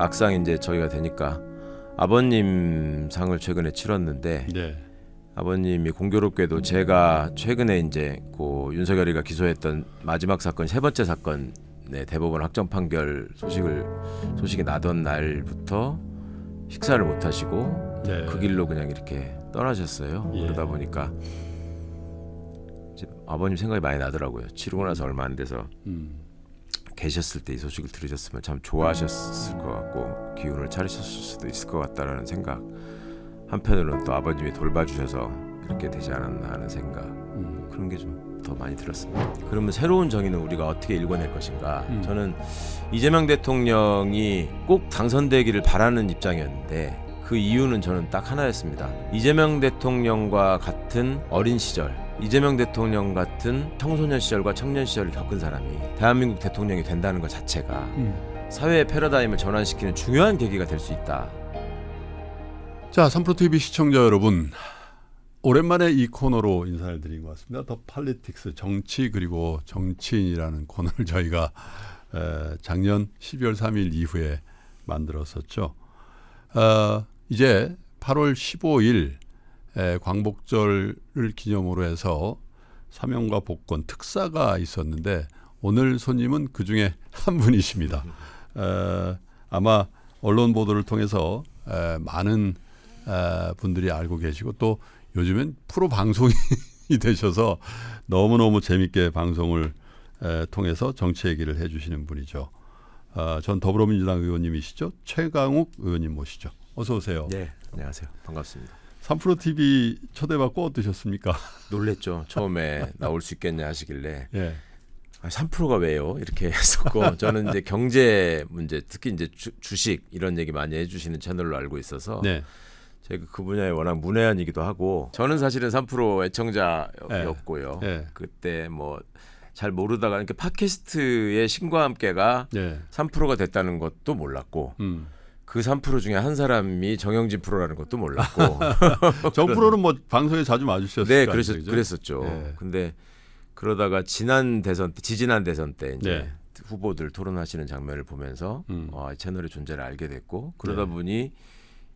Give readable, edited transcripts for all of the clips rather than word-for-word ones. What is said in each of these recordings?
막상 이제 저희가 되니까 아버님 상을 최근에 치렀는데 네. 아버님이 공교롭게도 제가 최근에 이제 그 윤석열이가 기소했던 마지막 사건 세 번째 사건의 대법원 확정 판결 소식이 나던 날부터 식사를 못 하시고 네. 그 길로 그냥 이렇게 떠나셨어요. 예. 그러다 보니까 이제 아버님 생각이 많이 나더라고요. 치르고 나서 얼마 안 돼서 계셨을 때 이 소식을 들으셨으면 참 좋아하셨을 것 같고 기운을 차리셨을 수도 있을 것 같다라는 생각. 한편으로는 또 아버님이 돌봐주셔서 이렇게 되지 않았나 하는 생각. 그런 게 좀 더 많이 들었습니다. 그러면 새로운 정의는 우리가 어떻게 읽어낼 것인가? 저는 이재명 대통령이 꼭 당선되기를 바라는 입장이었는데 그 이유는 저는 딱 하나였습니다. 이재명 대통령과 같은 어린 시절, 이재명 대통령 같은 청소년 시절과 청년 시절을 겪은 사람이 대한민국 대통령이 된다는 것 자체가 사회의 패러다임을 전환시키는 중요한 계기가 될 수 있다. 자, 3프로TV 시청자 여러분, 오랜만에 이 코너로 인사를 드린 것 같습니다. 더 팔리틱스, 정치 그리고 정치인이라는 코너를 저희가 작년 12월 3일 이후에 만들었었죠. 이제 8월 15일 광복절을 기념으로 해서 사명과 복권 특사가 있었는데 오늘 손님은 그 중에 한 분이십니다. 아마 언론 보도를 통해서 많은 분들이 알고 계시고 또 요즘엔 프로 방송이 되셔서 너무너무 재밌게 방송을 통해서 정치 얘기를 해주시는 분이죠. 전 더불어민주당 의원님이시죠. 최강욱 의원님 모시죠. 어서 오세요. 네, 안녕하세요. 반갑습니다. 3프로TV 초대받고 어떠셨습니까? 놀랬죠. 처음에 나올 수 있겠냐 하시길래 예. 3%가 왜요? 이렇게 했었고 저는 이제 경제 문제 특히 이제 주식 이런 얘기 많이 해주시는 채널로 알고 있어서 네. 제가 그 분야에 워낙 문외한이기도 하고 저는 사실은 3% 애청자였고요. 네. 그때 뭐 잘 모르다가 이렇게 팟캐스트의 신과 함께가 네. 3%가 됐다는 것도 몰랐고 그 3% 중에 한 사람이 정영진 프로라는 것도 몰랐고 정 프로는 뭐 방송에 자주 와주셨을 네, 거 아니에요, 그죠? 그랬었죠. 네. 근데 그러다가 지지난 대선 때 이제 네. 후보들 토론하시는 장면을 보면서 이 채널의 존재를 알게 됐고 그러다 네. 보니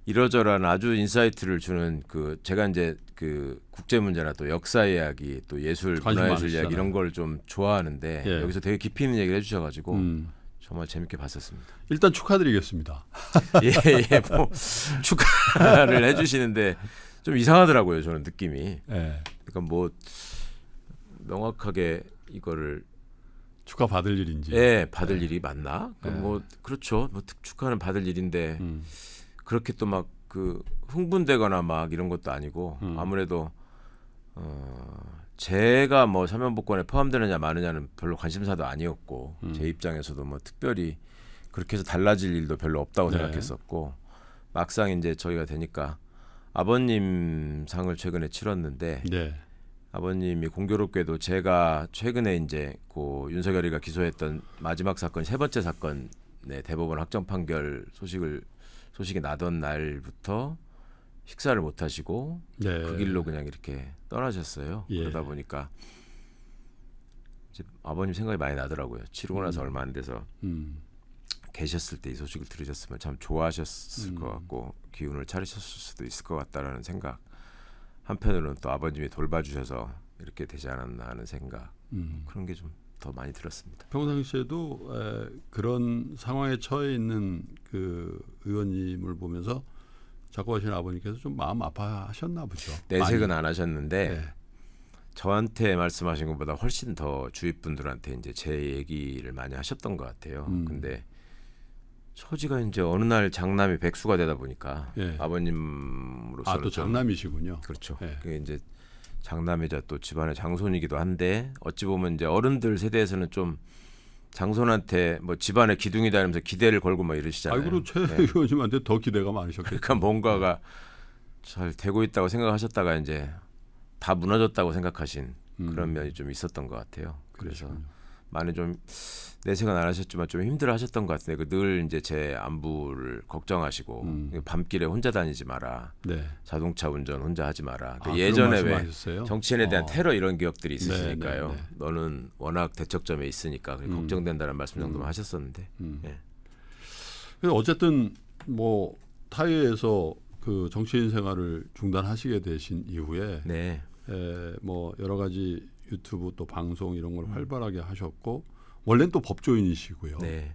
이러저러한 아주 인사이트를 주는 그 제가 이제 그 국제 문제나 또 역사 이야기 또 예술 관심 문화예술 많으시잖아요. 이야기 이런 걸 좀 좋아하는데 예. 여기서 되게 깊이 있는 얘기를 해주셔가지고 정말 재밌게 봤었습니다. 일단 축하드리겠습니다. 예, 뭐 축하를 해주시는데 좀 이상하더라고요. 저는 느낌이. 예. 그러니까 뭐 명확하게 이거를 축하 받을 일인지. 받을 일이 맞나? 뭐 그렇죠. 뭐 축하는 받을 일인데 그렇게 또 막 그 흥분되거나 막 이런 것도 아니고 아무래도 제가 뭐 사면복권에 포함되느냐 마느냐는 별로 관심사도 아니었고 제 입장에서도 뭐 특별히 그렇게 해서 달라질 일도 별로 없다고 네. 생각했었고 막상 이제 저희가 되니까 아버님 상을 최근에 치렀는데 네. 아버님이 공교롭게도 제가 최근에 이제 그 윤석열이가 기소했던 마지막 사건 세 번째 사건의 대법원 확정 판결 소식이 나던 날부터 식사를 못 하시고 네. 그 길로 그냥 이렇게 떠나셨어요. 예. 그러다 보니까 이제 아버님 생각이 많이 나더라고요. 치르고 나서 얼마 안 돼서 계셨을 때 이 소식을 들으셨으면 참 좋아하셨을 것 같고 기운을 차리셨을 수도 있을 것 같다라는 생각. 한편으로는 또 아버님이 돌봐주셔서 이렇게 되지 않았나 하는 생각. 그런 게 좀 더 많이 들었습니다. 평상시에도 그런 상황에 처해 있는 그 의원님을 보면서 자꾸 하시는 아버님께서 좀 마음 아파하셨나 보죠. 내색은 많이. 안 하셨는데 네. 저한테 말씀하신 것보다 훨씬 더 주위 분들한테 이제 제 얘기를 많이 하셨던 것 같아요. 근데 처지가 이제 어느 날 장남이 백수가 되다 보니까 예. 아버님으로서는 또 장남이시군요. 그렇죠. 예. 그게 이제 장남이자 또 집안의 장손이기도 한데 어찌 보면 이제 어른들 세대에서는 좀 장손한테 뭐 집안의 기둥이다 하면서 기대를 걸고 막 이러시잖아요. 아이고 최 의원님한테 더 기대가 많으셨겠죠. 그러니까 뭔가가 잘 되고 있다고 생각하셨다가 이제 다 무너졌다고 생각하신 그런 면이 좀 있었던 것 같아요. 그래서 그러시군요. 많이 좀 내색은 안 하셨지만 좀 힘들어하셨던 것 같은데 늘 이제 제 안부를 걱정하시고 밤길에 혼자 다니지 마라. 네. 자동차 운전 혼자 하지 마라. 그런 예전에 왜 말씀하셨어요? 정치인에 대한 테러 이런 기억들이 있으시니까요. 네, 네, 네. 너는 워낙 대척점에 있으니까 걱정된다는 말씀 정도만 하셨었는데. 예. 그래서 어쨌든 뭐 타이에서 그 정치인 생활을 중단하시게 되신 이후에 네. 뭐 여러 가지 유튜브 또 방송 이런 걸 활발하게 하셨고 원래는 또 법조인이시고요. 네.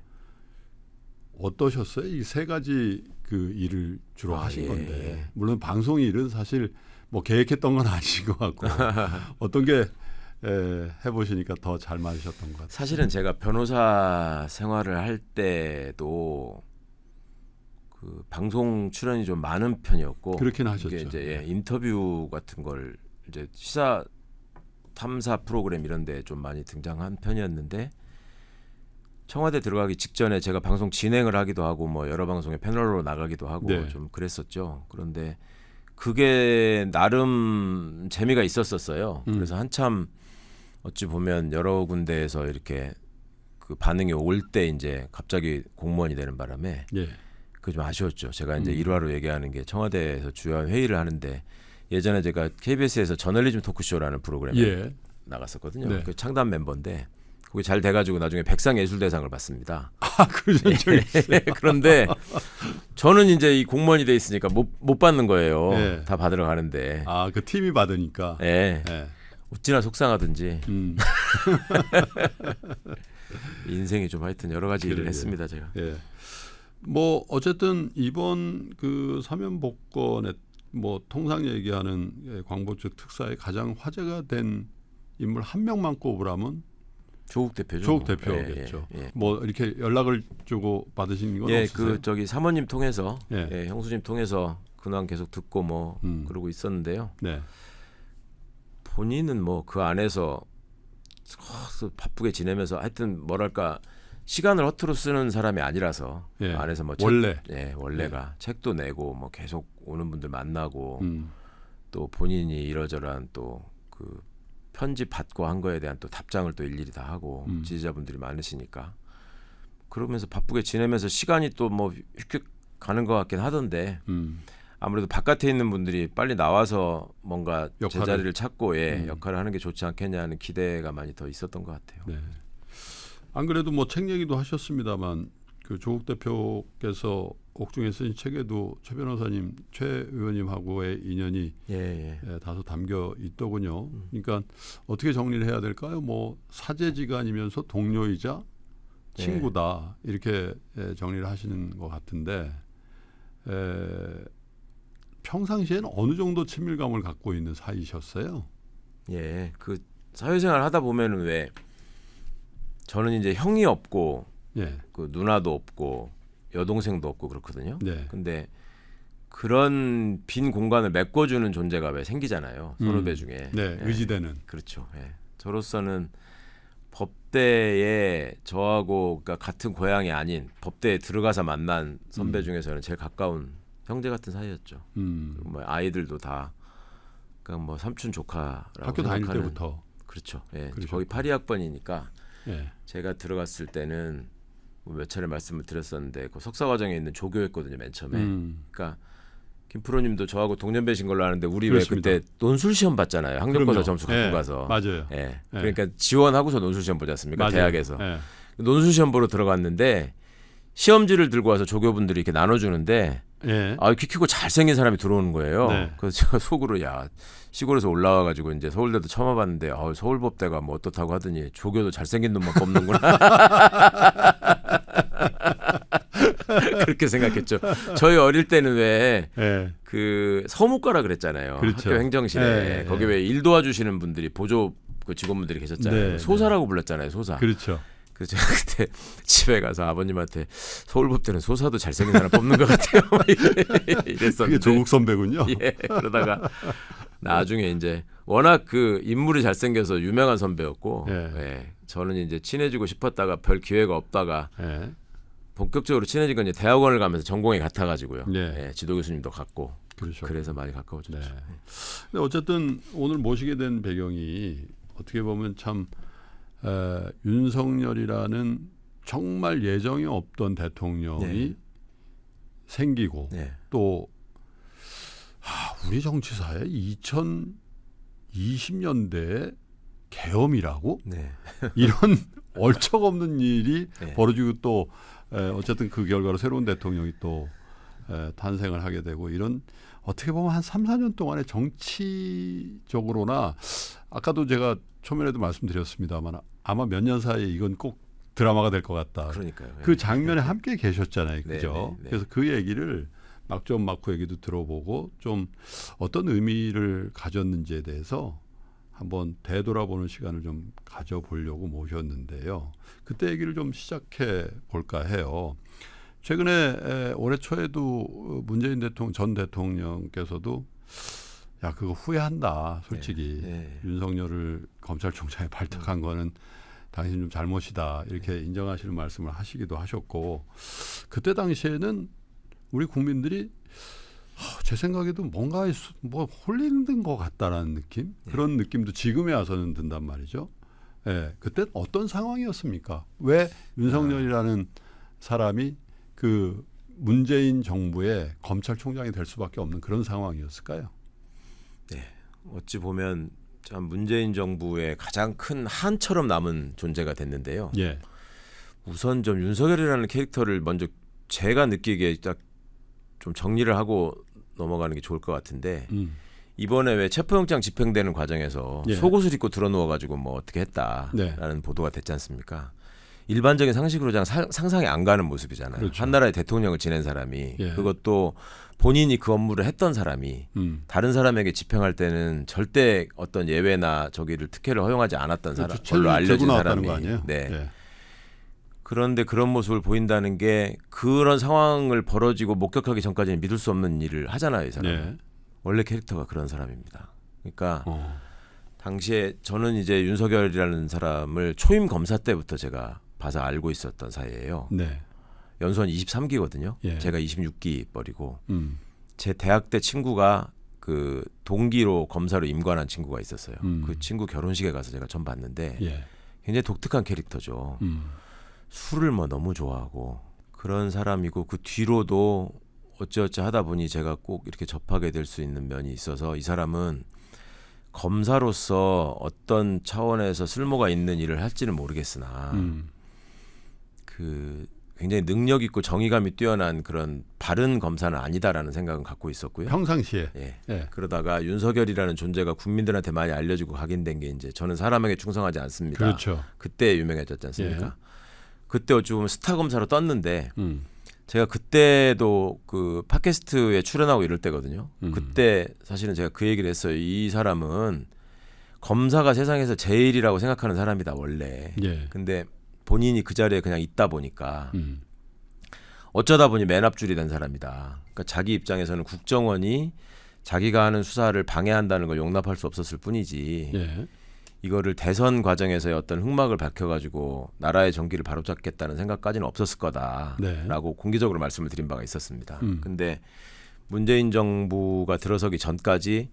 어떠셨어요? 이 세 가지 그 일을 주로 하신 예. 건데 물론 방송 일은 사실 뭐 계획했던 건 아닌 것 같고 어떤 게 해보시니까 더 잘 맞으셨던 것 같아요. 사실은 제가 변호사 생활을 할 때도 그 방송 출연이 좀 많은 편이었고 그렇긴 하셨죠. 이게 이제 인터뷰 같은 걸 이제 시사 탐사 프로그램 이런 데 좀 많이 등장한 편이었는데 청와대 들어가기 직전에 제가 방송 진행을 하기도 하고 뭐 여러 방송에 패널로 나가기도 하고 네. 좀 그랬었죠. 그런데 그게 나름 재미가 있었었어요. 그래서 한참 어찌 보면 여러 군데에서 이렇게 그 반응이 올 때 이제 갑자기 공무원이 되는 바람에 예. 그게 좀 아쉬웠죠. 제가 이제 일화로 얘기하는 게 청와대에서 주요한 회의를 하는데 예전에 제가 KBS에서 저널리즘 토크쇼라는 프로그램에 예. 나갔었거든요. 네. 그 창단 멤버인데 그게 잘 돼가지고 나중에 백상예술대상을 받습니다. 그러신 적이 있어요. 그런데 저는 이제 이 공무원이 돼 있으니까 못 받는 거예요. 네. 다 받으러 가는데. 그 팀이 받으니까. 예. 예. 어찌나 속상하든지 음. 인생이 좀 하여튼 여러 가지 일을 그러게요. 했습니다. 제가. 예. 뭐 어쨌든 이번 그 사면 복권에 뭐 통상 얘기하는 광복절 특사에 가장 화제가 된 인물 한 명만 꼽으라면 조국 대표죠. 조국 뭐. 대표겠죠. 예, 예. 뭐 이렇게 연락을 주고 받으신 건 예, 없으세요? 그 저기 사모님 통해서 예. 예, 형수님 통해서 근황 계속 듣고 뭐 그러고 있었는데요. 네. 본인은 뭐 그 안에서 바쁘게 지내면서 하여튼 뭐랄까 시간을 허투루 쓰는 사람이 아니라서 예. 안에서 뭐 원래. 원래가 책도 내고 뭐 계속 오는 분들 만나고 음. 또 본인이 이러저러한 또 그 편집 받고 한 거에 대한 또 답장을 또 일일이 다 하고 지지자분들이 많으시니까 그러면서 바쁘게 지내면서 시간이 또 뭐 휙휙 가는 것 같긴 하던데 아무래도 바깥에 있는 분들이 빨리 나와서 뭔가 역할을. 제자리를 찾고 역할을 하는 게 좋지 않겠냐는 기대가 많이 더 있었던 것 같아요. 네. 안 그래도 뭐 책 얘기도 하셨습니다만 그 조국 대표께서 옥중에 쓰신 책에도 최 변호사님, 최 의원님하고의 인연이 예. 다소 담겨 있더군요. 그러니까 어떻게 정리를 해야 될까요? 뭐 사제지간이면서 동료이자 친구다 이렇게 정리를 하시는 것 같은데 평상시에는 어느 정도 친밀감을 갖고 있는 사이셨어요? 예. 그 사회생활 하다 보면은 왜 저는 이제 형이 없고 예. 그 누나도 없고 여동생도 없고 그렇거든요. 네. 근데 그런 빈 공간을 메꿔주는 존재가 왜 생기잖아요. 선후배 중에. 네. 예. 의지되는. 그렇죠. 예. 저로서는 법대에 저하고 그러니까 같은 고향이 아닌 법대에 들어가서 만난 선배 중에서는 제일 가까운 형제 같은 사이였죠. 뭐 아이들도 다 그냥 뭐 삼촌 조카라고 학교 다닐 생각하는. 때부터. 그렇죠. 예. 그러셨구나. 거의 82학번이니까 예. 제가 들어갔을 때는 뭐 몇 차례 말씀을 드렸었는데 그 석사 과정에 있는 조교였거든요. 맨 처음에. 그러니까 김프로님도 저하고 동년배신 걸로 아는데 우리 그렇습니다. 왜 그때 논술 시험 봤잖아요. 학력고사 그럼요. 점수 갖고 예. 가서. 맞아요. 예. 그러니까 지원하고서 논술 시험 보지 않습니까? 맞아요. 대학에서. 예. 논술 시험 보러 들어갔는데 시험지를 들고 와서 조교분들이 이렇게 나눠주는데 예. 키 크고 잘생긴 사람이 들어오는 거예요. 네. 그래서 제가 속으로 시골에서 올라와가지고 이제 서울대도 처음 와봤는데 서울법대가 뭐 어떻다고 하더니 조교도 잘생긴 놈만 뽑는구나. 그렇게 생각했죠. 저희 어릴 때는 왜 그 서무과라 그랬잖아요. 그렇죠. 학교 행정실에 거기 왜 일 도와주시는 분들이 보조 그 직원분들이 계셨잖아요. 네, 소사라고 불렀잖아요. 소사. 그렇죠. 그래서 제가 그때 집에 가서 아버님한테 서울법대는 소사도 잘생긴 사람 뽑는 것 같아요. 이랬었는데. 그게 조국 선배군요. 예. 그러다가 나중에 이제 워낙 그 인물이 잘생겨서 유명한 선배였고 저는 이제 친해지고 싶었다가 별 기회가 없다가 본격적으로 친해진 건 이제 대학원을 가면서 전공이 같아가지고요. 지도 교수님도 같고 그렇죠. 그래서 많이 가까워졌죠. 근데 어쨌든 오늘 모시게 된 배경이 어떻게 보면 참 윤석열이라는 정말 예정이 없던 대통령이 생기고 또 우리 정치사에 2020년대 계엄이라고 이런 얼척없는 일이 벌어지고 또 어쨌든 그 결과로 새로운 대통령이 또 탄생을 하게 되고 이런 어떻게 보면 한 3, 4년 동안의 정치적으로나 아까도 제가 초면에도 말씀드렸습니다만 아마 몇 년 사이에 이건 꼭 드라마가 될 것 같다. 그러니까요. 그 장면에 함께 계셨잖아요. 그죠? 네. 그래서 그 얘기를 막좀 막후 얘기도 들어보고 좀 어떤 의미를 가졌는지에 대해서 한번 되돌아보는 시간을 좀 가져보려고 모셨는데요. 그때 얘기를 좀 시작해 볼까 해요. 최근에 올해 초에도 문재인 전 대통령께서도 야 그거 후회한다. 솔직히 윤석열을 검찰총장에 발탁한 거는 당신 좀 잘못이다. 이렇게 인정하시는 말씀을 하시기도 하셨고 그때 당시에는 우리 국민들이 제 생각에도 뭔가 뭐 홀리는 것 같다라는 느낌 그런 느낌도 지금에 와서는 든단 말이죠. 그때 어떤 상황이었습니까? 왜 윤석열이라는 사람이 그 문재인 정부의 검찰총장이 될 수밖에 없는 그런 상황이었을까요? 네, 어찌 보면 참 문재인 정부의 가장 큰 한처럼 남은 존재가 됐는데요. 우선 좀 윤석열이라는 캐릭터를 먼저 제가 느끼기에 딱 좀 정리를 하고 넘어가는 게 좋을 것 같은데 이번에 왜 체포영장 집행되는 과정에서 속옷을 입고 들어누워가지고 뭐 어떻게 했다라는 보도가 됐지 않습니까? 일반적인 상식으로 상상이 안 가는 모습이잖아요. 그렇죠. 한 나라의 대통령을 지낸 사람이 그것도 본인이 그 업무를 했던 사람이 다른 사람에게 집행할 때는 절대 어떤 예외나 저기를 특혜를 허용하지 않았던 걸로 알려진 사람이 그런데 그런 모습을 보인다는 게 그런 상황을 벌어지고 목격하기 전까지는 믿을 수 없는 일을 하잖아요. 이 사람은. 원래 캐릭터가 그런 사람입니다. 그러니까 당시에 저는 이제 윤석열이라는 사람을 초임 검사 때부터 제가 봐서 알고 있었던 사이예요. 연수원 23기거든요. 제가 26기 뻘이고 제 대학 때 친구가 그 동기로 검사로 임관한 친구가 있었어요. 그 친구 결혼식에 가서 제가 처음 봤는데 굉장히 독특한 캐릭터죠. 술을 뭐 너무 좋아하고 그런 사람이고 그 뒤로도 어찌어찌 하다 보니 제가 꼭 이렇게 접하게 될 수 있는 면이 있어서 이 사람은 검사로서 어떤 차원에서 쓸모가 있는 일을 할지는 모르겠으나 그 굉장히 능력 있고 정의감이 뛰어난 그런 바른 검사는 아니다라는 생각은 갖고 있었고요. 평상시에. 그러다가 윤석열이라는 존재가 국민들한테 많이 알려지고 각인된 게 이제 저는 사람에게 충성하지 않습니다. 그렇죠. 그때 유명해졌지 않습니까? 그때 어찌 보면 스타 검사로 떴는데 제가 그때도 그 팟캐스트에 출연하고 이럴 때거든요. 그때 사실은 제가 그 얘기를 했어요. 이 사람은 검사가 세상에서 제일이라고 생각하는 사람이다 원래. 근데 본인이 그 자리에 그냥 있다 보니까 어쩌다 보니 맨 앞줄이 된 사람이다. 그러니까 자기 입장에서는 국정원이 자기가 하는 수사를 방해한다는 걸 용납할 수 없었을 뿐이지. 이거를 대선 과정에서의 어떤 흑막을 밝혀가지고 나라의 정기를 바로잡겠다는 생각까지는 없었을 거다라고 공개적으로 말씀을 드린 바가 있었습니다. 근데 문재인 정부가 들어서기 전까지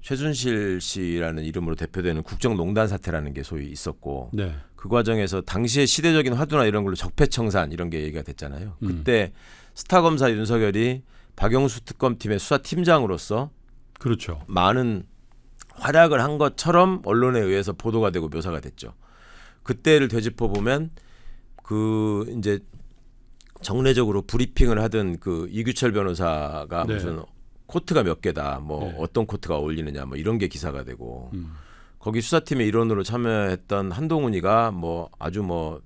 최순실 씨라는 이름으로 대표되는 국정농단 사태라는 게 소위 있었고 그 과정에서 당시의 시대적인 화두나 이런 걸로 적폐청산 이런 게 얘기가 됐잖아요. 그때 스타검사 윤석열이 박영수 특검팀의 수사팀장으로서 그렇죠. 많은 활약을 한 것처럼 언론에 의해서 보도가 되고 묘사가 됐죠. 그때를 되짚어 보면 그 이제 정례적으로 브리핑을 하던 그 이규철 변호사가 무슨 코트가 몇 개다, 뭐 어떤 코트가 어울리느냐, 뭐 이런 게 기사가 되고 거기 수사팀의 일원으로 참여했던 한동훈이가 뭐 아주 뭐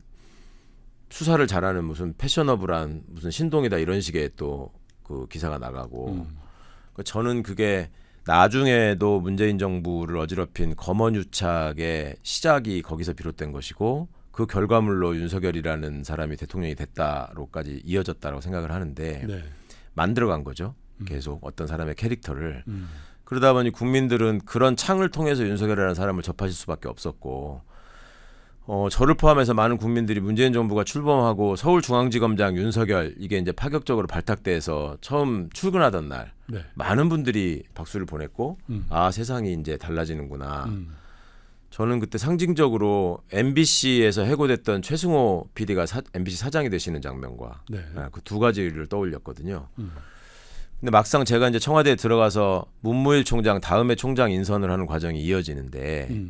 수사를 잘하는 무슨 패셔너블한 무슨 신동이다 이런 식의 또 그 기사가 나가고 그러니까 저는 그게 나중에도 문재인 정부를 어지럽힌 검언유착의 시작이 거기서 비롯된 것이고 그 결과물로 윤석열이라는 사람이 대통령이 됐다로까지 이어졌다고 생각을 하는데 만들어간 거죠. 계속 어떤 사람의 캐릭터를. 그러다 보니 국민들은 그런 창을 통해서 윤석열이라는 사람을 접하실 수밖에 없었고 저를 포함해서 많은 국민들이 문재인 정부가 출범하고 서울중앙지검장 윤석열 이게 이제 파격적으로 발탁돼서 처음 출근하던 날 많은 분들이 박수를 보냈고 아 세상이 이제 달라지는구나. 저는 그때 상징적으로 MBC에서 해고됐던 최승호 PD가 MBC 사장이 되시는 장면과 그 두 가지를 떠올렸거든요. 근데 막상 제가 이제 청와대에 들어가서 문무일 총장 다음에 총장 인선을 하는 과정이 이어지는데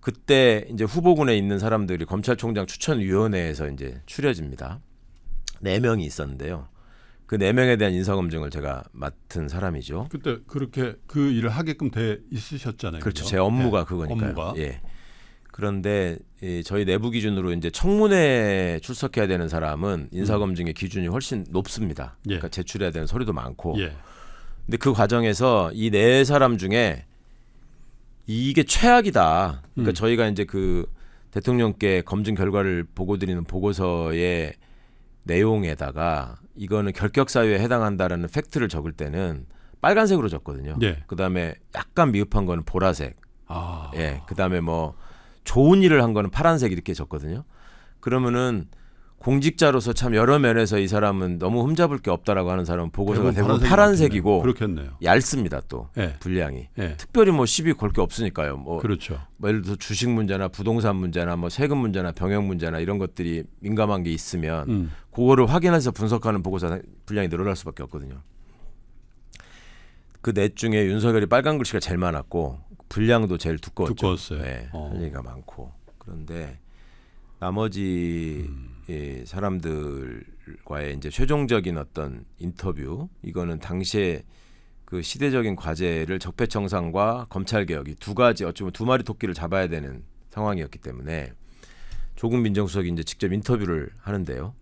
그때 이제 후보군에 있는 사람들이 검찰총장 추천위원회에서 이제 추려집니다. 4명이 있었는데요. 그 4명에 대한 인사검증을 제가 맡은 사람이죠. 그때 그렇게 그 일을 하게끔 돼 있으셨잖아요. 그렇죠. 제 업무가 예. 그거니까요. 업무가. 예. 그런데 저희 내부 기준으로 이제 청문회에 출석해야 되는 사람은 인사검증의 기준이 훨씬 높습니다. 예. 그러니까 제출해야 되는 서류도 많고. 예. 근데 그 과정에서 이 4사람 중에 이게 최악이다. 그러니까 저희가 이제 그 대통령께 검증 결과를 보고 드리는 보고서의 내용에다가 이거는 결격 사유에 해당한다라는 팩트를 적을 때는 빨간색으로 적거든요. 예. 그다음에 약간 미흡한 거는 보라색. 아. 예. 그다음에 뭐 좋은 일을 한 거는 파란색 이렇게 적거든요. 그러면은 공직자로서 참 여러 면에서 이 사람은 너무 흠잡을 게 없다라고 하는 사람은 보고서가 대부분 파란색이고 그렇겠네요. 얇습니다. 또 예. 분량이. 예. 특별히 뭐 시비 걸 게 없으니까요. 뭐 그렇죠. 예를 들어서 주식 문제나 부동산 문제나 뭐 세금 문제나 병역 문제나 이런 것들이 민감한 게 있으면 그거를 확인해서 분석하는 보고서 분량이 늘어날 수밖에 없거든요. 그 넷 중에 윤석열이 빨간 글씨가 제일 많았고 분량도 제일 두꺼웠죠. 두꺼웠어요. 네, 할 얘기가 많고. 그런데 나머지 사람들과의 이제 최종적인 어떤 인터뷰 이거는 당시에 그 시대적인 과제를 적폐청산과 검찰 개혁이 두 가지 어쩌면 두 마리 토끼를 잡아야 되는 상황이었기 때문에 조국 민정수석이 이제 직접 인터뷰를 하는데요.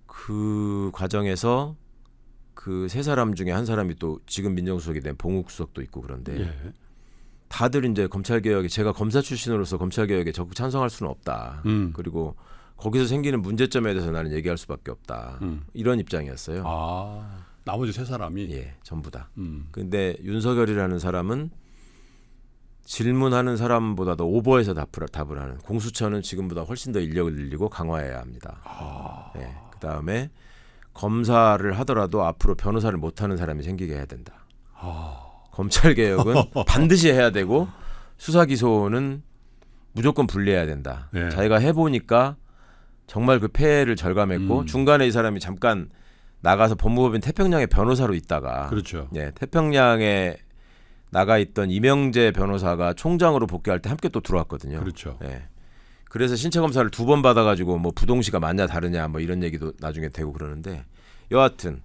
그 과정에서 그 세 사람 중에 한 사람이 또 지금 민정수석이 된 봉욱 수석도 있고 그런데 예. 다들 이제 검찰 개혁에 제가 검사 출신으로서 검찰 개혁에 적극 찬성할 수는 없다. 그리고 거기서 생기는 문제점에 대해서 나는 얘기할 수밖에 없다. 이런 입장이었어요. 아. 나머지 세 사람이. 예, 전부 다. 근데 윤석열이라는 사람은 질문하는 사람보다도 오버해서 답을 하는. 공수처는 지금보다 훨씬 더 인력을 늘리고 강화해야 합니다. 예, 그다음에 검사를 하더라도 앞으로 변호사를 못하는 사람이 생기게 해야 된다. 검찰 개혁은 반드시 해야 되고 수사 기소는 무조건 분리해야 된다. 예. 자기가 해보니까 정말 그 폐해를 절감했고 중간에 이 사람이 잠깐 나가서 법무법인 태평양의 변호사로 있다가 그렇죠. 예, 태평양에 나가 있던 이명재 변호사가 총장으로 복귀할 때 함께 또 들어왔거든요. 그렇죠. 예. 그래서 신체 검사를 2번 받아가지고 뭐 부동시가 맞냐 다르냐 뭐 이런 얘기도 나중에 되고 그러는데 여하튼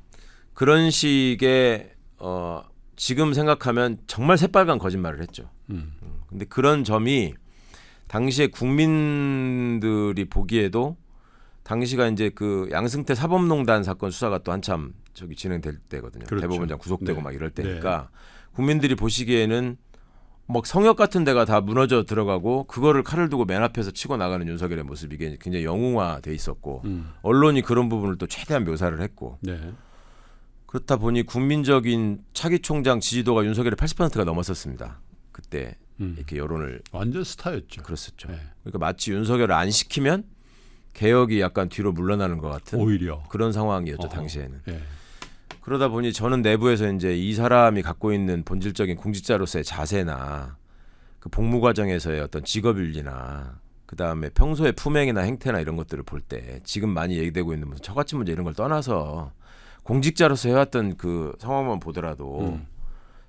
그런 식의 지금 생각하면 정말 새빨간 거짓말을 했죠. 근데 그런 점이 당시에 국민들이 보기에도 당시가 이제 그 양승태 사법농단 사건 수사가 또 한참 저기 진행될 때거든요. 그렇죠. 대법원장 구속되고 네. 막 이럴 때니까 국민들이 보시기에는 막 성역 같은 데가 다 무너져 들어가고 그거를 칼을 두고 맨 앞에서 치고 나가는 윤석열의 모습이 굉장히 영웅화돼 있었고 언론이 그런 부분을 또 최대한 묘사를 했고 네. 그렇다 보니 국민적인 차기 총장 지지도가 윤석열의 80%가 넘었었습니다. 그때 이렇게 여론을 완전 스타였죠. 그랬었죠. 네. 그러니까 마치 윤석열을 안 시키면 개혁이 약간 뒤로 물러나는 것 같은 오히려 그런 상황이었죠 당시에는. 예. 그러다 보니 저는 내부에서 이제 이 사람이 갖고 있는 본질적인 공직자로서의 자세나 그 복무 과정에서의 어떤 직업윤리나 그 다음에 평소의 품행이나 행태나 이런 것들을 볼 때 지금 많이 얘기되고 있는 무슨 처갓집 문제 이런 걸 떠나서 공직자로서 해왔던 그 상황만 보더라도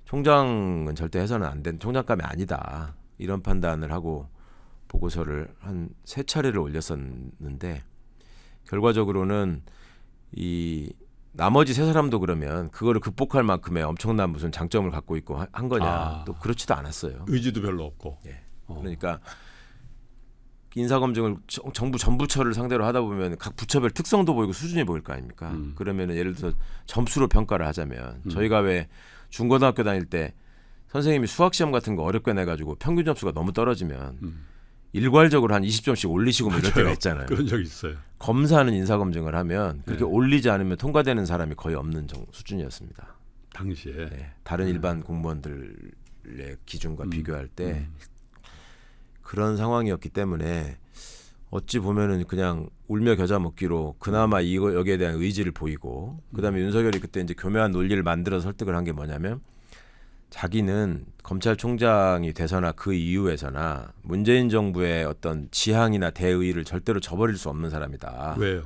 총장은 절대 해서는 안 된 총장감이 아니다 이런 판단을 하고 보고서를 한 3차례를 올렸었는데 결과적으로는 이 나머지 3사람도 그러면 그거를 극복할 만큼의 엄청난 무슨 장점을 갖고 있고 한 거냐 또 그렇지도 않았어요. 의지도 별로 없고. 예. 그러니까 인사검증을 정부 전부처를 상대로 하다 보면 각 부처별 특성도 보이고 수준이 보일 거 아닙니까? 그러면은 예를 들어서 점수로 평가를 하자면 저희가 왜 중고등학교 다닐 때 선생님이 수학 시험 같은 거 어렵게 내가지고 평균 점수가 너무 떨어지면 일괄적으로 한 20점씩 올리시고 뭐 이럴 때가 있잖아요. 그런 적 있어요. 검사는 인사검증을 하면 그렇게 올리지 않으면 통과되는 사람이 거의 없는 수준이었습니다. 당시에. 네, 다른 일반 공무원들의 기준과 비교할 때 그런 상황이었기 때문에 어찌 보면은 그냥 울며 겨자 먹기로 그나마 이거 여기에 대한 의지를 보이고 그다음에 윤석열이 그때 이제 교묘한 논리를 만들어 설득을 한 게 뭐냐면 자기는 검찰총장이 돼서나 그 이후에서나 문재인 정부의 어떤 지향이나 대의를 절대로 저버릴 수 없는 사람이다. 왜요?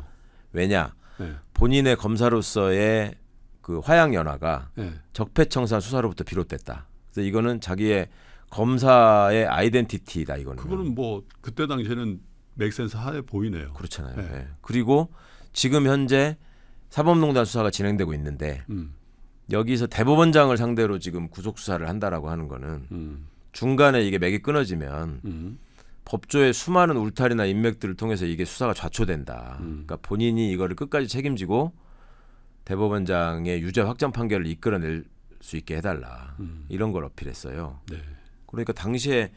왜냐? 네. 본인의 검사로서의 그 화양연화가 네. 적폐청산 수사로부터 비롯됐다. 그래서 이거는 자기의 검사의 아이덴티티다 이거는. 그거는 뭐 그때 당시에는 맥센스 하에 보이네요. 그렇잖아요. 네. 예. 그리고 지금 현재 사법농단 수사가 진행되고 있는데 여기서 대법원장을 상대로 지금 구속 수사를 한다라고 하는 거는 중간에 이게 맥이 끊어지면 법조의 수많은 울타리나 인맥들을 통해서 이게 수사가 좌초된다. 그러니까 본인이 이거를 끝까지 책임지고 대법원장의 유죄 확정 판결을 이끌어낼 수 있게 해달라. 이런 걸 어필했어요. 네. 그러니까 당시에